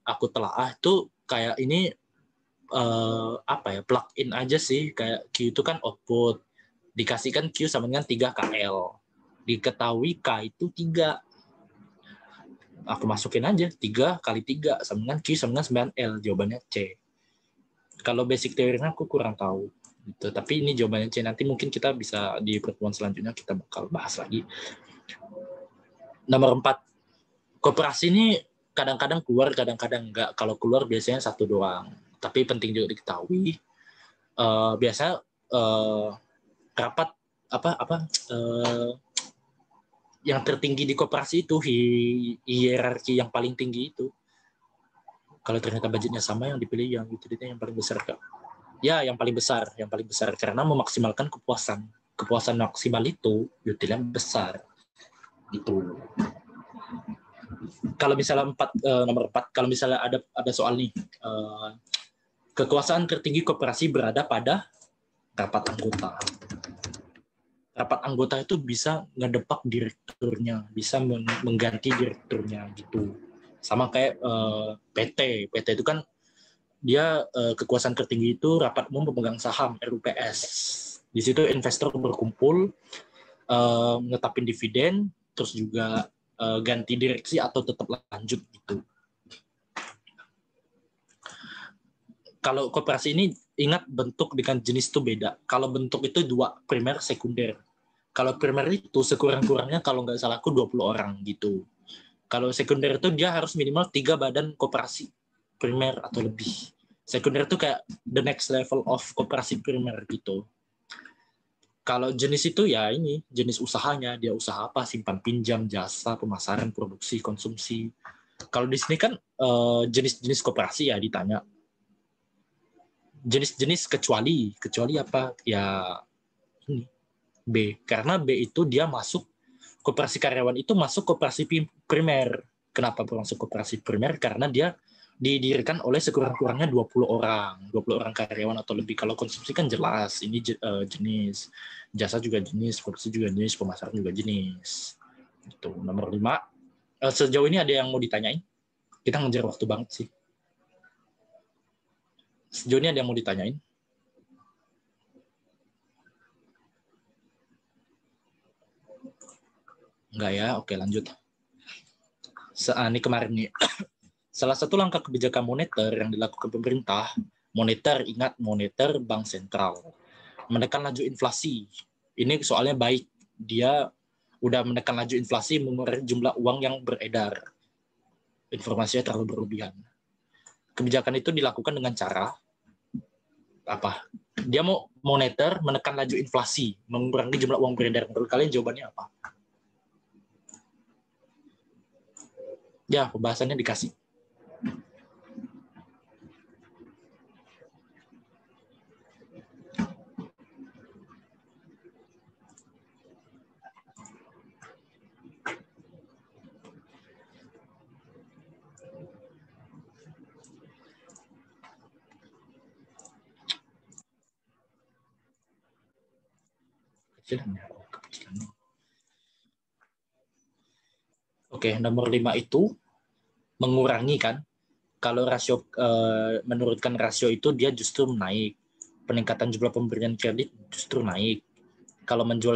aku telaah itu kayak ini plug in aja sih. Kayak Q itu kan output, dikasihkan Q sama dengan 3 KL, diketahui K itu 3. Aku masukin aja 3 kali 3 sama dengan Q sama dengan 9L. Jawabannya C. Kalau basic teorinya aku kurang tahu gitu. Tapi ini jawabannya C. Nanti mungkin kita bisa di pertemuan selanjutnya kita bakal bahas lagi. Nomor 4, koperasi ini kadang-kadang keluar, kadang-kadang enggak. Kalau keluar biasanya 1 doang. Tapi penting juga diketahui. Biasa rapat yang tertinggi di koperasi itu hierarki yang paling tinggi itu. Kalau ternyata budgetnya sama, yang dipilih yang utility yang paling besar, Kak. Ya, yang paling besar karena memaksimalkan kepuasan maksimal itu utilnya besar gitu. Kalau misalnya nomor 4, kalau misalnya ada soal nih, kekuasaan tertinggi koperasi berada pada rapat anggota. Rapat anggota itu bisa ngedepak direkturnya, bisa mengganti direkturnya gitu. Sama kayak PT itu kan dia kekuasaan tertinggi itu rapat umum pemegang saham RUPS. Di situ investor berkumpul, ngetapin dividen, terus juga ganti direksi atau tetap lanjut gitu. Kalau koperasi ini ingat bentuk dengan jenis itu beda. Kalau bentuk itu 2, primer, sekunder. Kalau primer itu sekurang-kurangnya kalau nggak salah aku 20 orang gitu. Kalau sekunder itu dia harus minimal 3 badan koperasi primer atau lebih. Sekunder itu kayak the next level of koperasi primer gitu. Kalau jenis itu ya ini jenis usahanya, dia usaha apa, simpan pinjam, jasa, pemasaran, produksi, konsumsi. Kalau di sini kan jenis-jenis koperasi ya ditanya. Jenis-jenis kecuali apa? Ya ini B. Karena B itu dia masuk koperasi karyawan itu masuk koperasi primer. Kenapa masuk koperasi primer? Karena dia didirikan oleh sekurang-kurangnya 20 orang karyawan atau lebih. Kalau konsumsi kan jelas, ini jenis. Jasa juga jenis, produksi juga jenis, pemasaran juga jenis. Itu nomor 5. Sejauh ini ada yang mau ditanyain? Kita ngejar waktu banget sih. Sejauh ini ada yang mau ditanyain? Enggak ya? Oke, lanjut. Ini kemarin nih. Salah satu langkah kebijakan moneter yang dilakukan pemerintah, ingat moneter bank sentral, menekan laju inflasi. Ini soalnya baik, dia udah menekan laju inflasi, mengurangi jumlah uang yang beredar. Informasinya terlalu berlebihan. Kebijakan itu dilakukan dengan cara apa? Dia mau moneter menekan laju inflasi, mengurangi jumlah uang beredar. Menurut kalian jawabannya apa? Ya, pembahasannya dikasih. Oke, nomor 5 itu mengurangi kan. Kalau rasio menurunkan rasio itu dia justru naik. Peningkatan jumlah pemberian kredit justru naik. Kalau menjual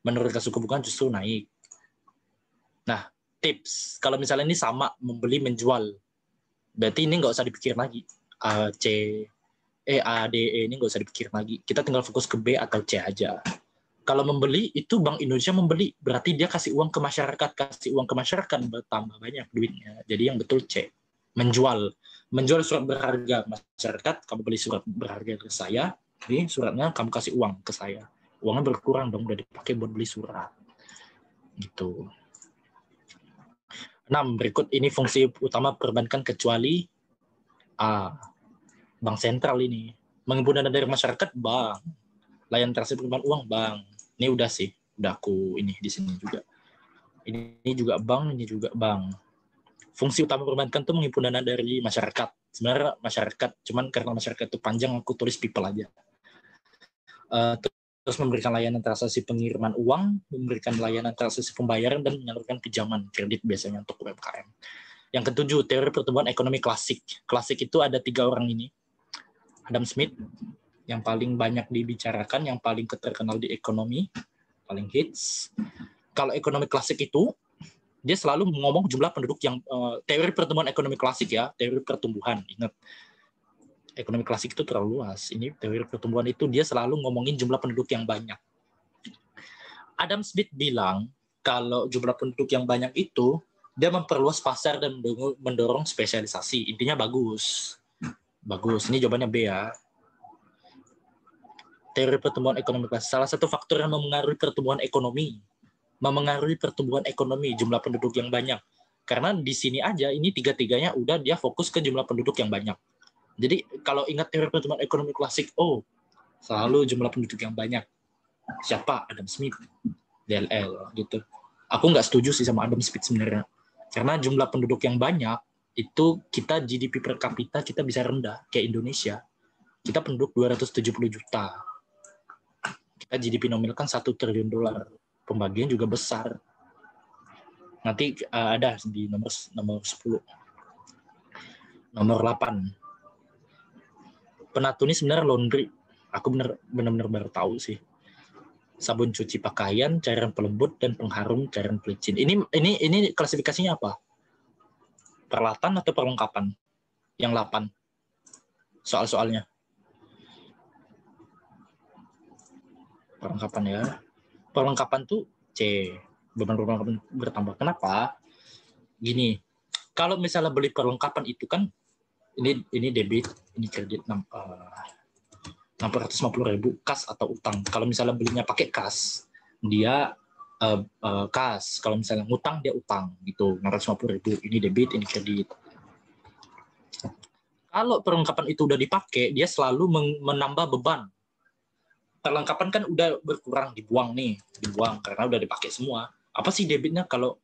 menurunkan suku bunga justru naik. Nah, tips kalau misalnya ini sama membeli menjual, berarti ini nggak usah dipikir lagi. A D E ini nggak usah dipikir lagi. Kita tinggal fokus ke B atau C aja. Kalau membeli itu Bank Indonesia membeli, berarti dia kasih uang ke masyarakat bertambah banyak duitnya. Jadi yang betul C. Menjual surat berharga masyarakat, kamu beli surat berharga ke saya, ini suratnya kamu kasih uang ke saya. Uangnya berkurang dong, udah dipakai buat beli surat. Gitu. 6. Berikut ini fungsi utama perbankan kecuali A. Bank sentral ini. Menghimpun dana dari masyarakat, bank. Layanan transaksi penerimaan uang, bank. Ini udah sih, udah aku ini di sini juga. Ini juga bank, ini juga bank. Fungsi utama perbankan itu menghimpun dana dari masyarakat. Sebenarnya masyarakat, cuman karena masyarakat itu panjang, aku tulis people aja. Terus memberikan layanan transaksi pengiriman uang, memberikan layanan transaksi pembayaran, dan menyalurkan pinjaman kredit biasanya untuk UMKM. Yang ketujuh, teori pertumbuhan ekonomi klasik. Klasik itu ada 3 orang ini. Adam Smith, yang paling banyak dibicarakan, yang paling terkenal di ekonomi, paling hits. Kalau ekonomi klasik itu, dia selalu ngomong jumlah penduduk yang teori pertumbuhan ekonomi klasik ya, teori pertumbuhan. Ingat, ekonomi klasik itu terlalu luas. Ini teori pertumbuhan itu dia selalu ngomongin jumlah penduduk yang banyak. Adam Smith bilang kalau jumlah penduduk yang banyak itu dia memperluas pasar dan mendorong spesialisasi. Intinya bagus. Bagus. Ini jawabannya B ya. Teori pertumbuhan ekonomi klasik. Salah satu faktor yang memengaruhi pertumbuhan ekonomi jumlah penduduk yang banyak. Karena di sini aja ini tiga-tiganya udah dia fokus ke jumlah penduduk yang banyak. Jadi kalau ingat teori pertumbuhan ekonomi klasik, selalu jumlah penduduk yang banyak. Siapa? Adam Smith, DLL gitu. Aku nggak setuju sih sama Adam Smith sebenarnya. Karena jumlah penduduk yang banyak itu kita GDP per kapita kita bisa rendah kayak Indonesia. Kita penduduk 270 juta. Kita GDP nominal kan 1 triliun dolar. Pembagian juga besar. Nanti ada di nomor 10. Nomor 8. Penatu ini sebenarnya laundry. Aku benar-benar baru tahu sih. Sabun cuci pakaian, cairan pelembut, dan pengharum cairan pelicin. Ini klasifikasinya apa? Peralatan atau perlengkapan? Yang 8. Soal-soalnya. Perlengkapan ya. Perlengkapan tuh C. Beban perlengkapan bertambah. Kenapa? Gini, kalau misalnya beli perlengkapan itu kan ini debit, ini kredit 650.000 kas atau utang. Kalau misalnya belinya pakai kas, dia kas. Kalau misalnya ngutang, dia utang gitu, 650.000. Ini debit, ini kredit. Kalau perlengkapan itu udah dipakai, dia selalu menambah beban. Perlengkapan kan udah berkurang, dibuang karena udah dipakai semua. Apa sih debitnya? Kalau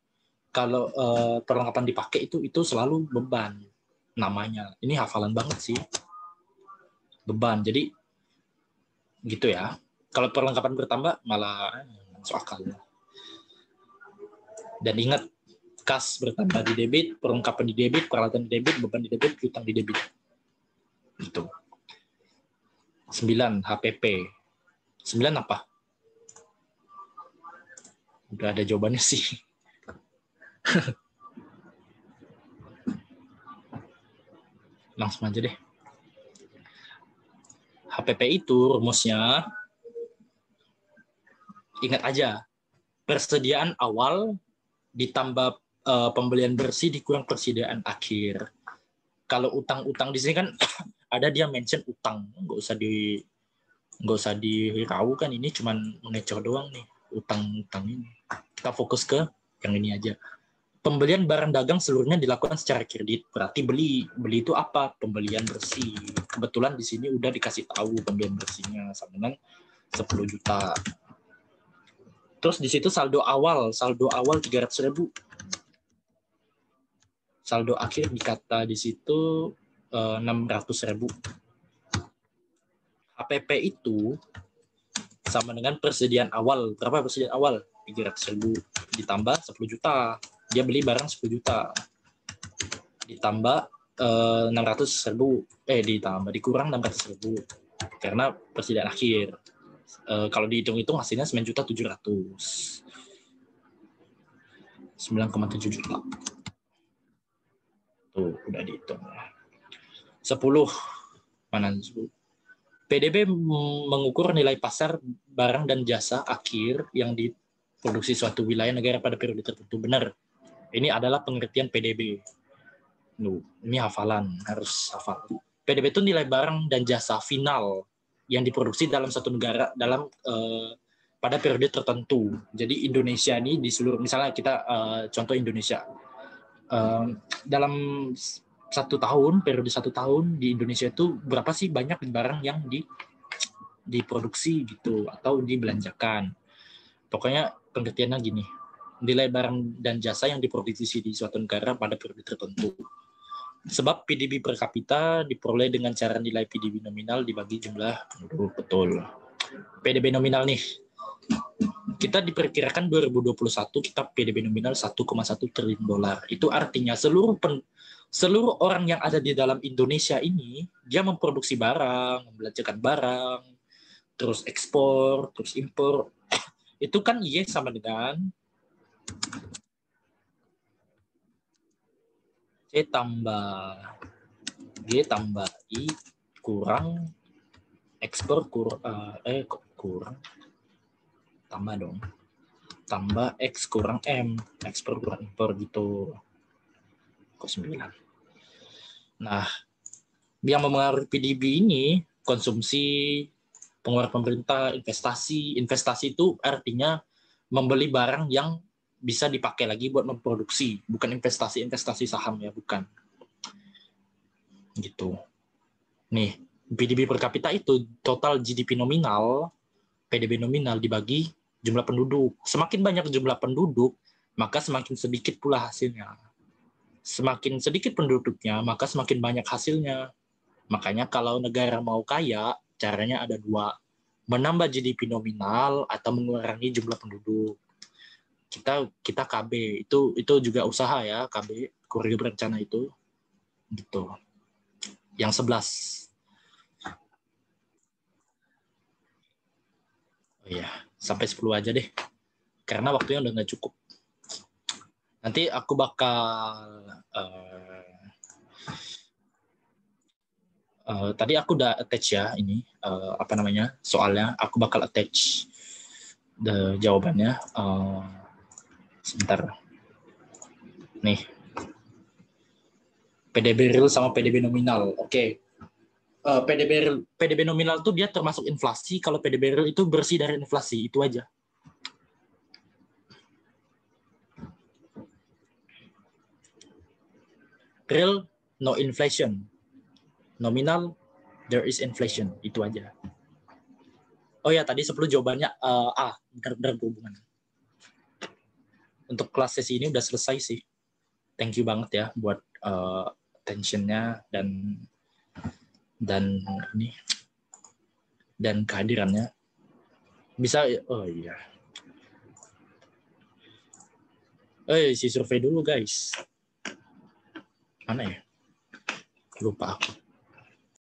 perlengkapan dipakai itu selalu beban namanya. Ini hafalan banget sih, beban. Jadi gitu ya. Kalau perlengkapan bertambah malah masuk akal. Dan ingat, kas bertambah di debit, perlengkapan di debit, peralatan di debit, beban di debit, utang di debit. Itu. 9 HPP. 9 apa? Udah ada jawabannya sih. Langsung aja deh. HPP itu rumusnya, ingat aja, persediaan awal ditambah pembelian bersih dikurang persediaan akhir. Kalau utang-utang di sini kan ada dia mention utang, nggak usah dirau kan, ini cuman ngecor doang nih, utang ini. Kita fokus ke yang ini aja. Pembelian barang dagang seluruhnya dilakukan secara kredit, berarti beli itu apa? Pembelian bersih. Kebetulan di sini udah dikasih tahu pembelian bersihnya sama dengan 10 juta. Terus di situ saldo awal 300.000. Saldo akhir dikata di situ 600.000. HPP itu sama dengan persediaan awal. Berapa persediaan awal? 300.000 ditambah 10 juta. Dia beli barang 10 juta. Ditambah 600.000. Dikurang 600.000. Karena persediaan akhir. Kalau dihitung-hitung hasilnya 9.700.000. 9,7 juta. Tuh, udah dihitung. 10. Mana 10? PDB mengukur nilai pasar barang dan jasa akhir yang diproduksi suatu wilayah negara pada periode tertentu. Benar. Ini adalah pengertian PDB. Ini hafalan, harus hafal. PDB itu nilai barang dan jasa final yang diproduksi dalam satu negara pada periode tertentu. Jadi Indonesia ini di seluruh, misalnya kita contoh Indonesia, dalam periode 1 tahun di Indonesia itu berapa sih banyak barang yang diproduksi gitu atau dibelanjakan. Pokoknya pengertiannya gini, nilai barang dan jasa yang diproduksi di suatu negara pada periode tertentu. Sebab PDB per kapita diperoleh dengan cara nilai PDB nominal dibagi jumlah penduduk. Betul. PDB nominal nih, kita diperkirakan 2021 kita PDB nominal 1,1 triliun dolar. Itu artinya seluruh orang yang ada di dalam Indonesia ini, dia memproduksi barang, membelanjakan barang, terus ekspor, terus impor. Itu kan Y sama dengan C tambah G tambah I kurang ekspor kurang tambah dong. Tambah X kurang M, ekspor kurang impor gitu. Kok 9. Nah, yang mempengaruhi PDB ini konsumsi, pengeluaran pemerintah, investasi. Investasi itu artinya membeli barang yang bisa dipakai lagi buat memproduksi, bukan investasi saham ya, bukan. Gitu. Nih, PDB per kapita itu total GDP nominal, PDB nominal dibagi jumlah penduduk. Semakin banyak jumlah penduduk, maka semakin sedikit pula hasilnya. Semakin sedikit penduduknya, maka semakin banyak hasilnya. Makanya kalau negara mau kaya, caranya ada 2. Menambah GDP nominal atau mengurangi jumlah penduduk. Kita KB, itu juga usaha ya, KB, Kurir Berencana itu. Gitu. Yang 11. Oh iya, sampai 10 aja deh. Karena waktunya udah nggak cukup. Nanti aku bakal tadi aku udah attach ya ini soalnya aku bakal attach jawabannya sebentar nih, PDB real sama PDB nominal. Oke. PDB nominal tuh dia termasuk inflasi, kalau PDB real itu bersih dari inflasi, itu aja. Real, no inflation. Nominal, there is inflation. Itu aja. Oh ya, tadi 10 jawabannya A. Benar-benar berhubungan. Untuk kelas sesi ini udah selesai sih. Thank you banget ya buat attention-nya dan ini dan kehadirannya. Bisa, oh iya. Si survei dulu guys. Mana ya? Lupa aku.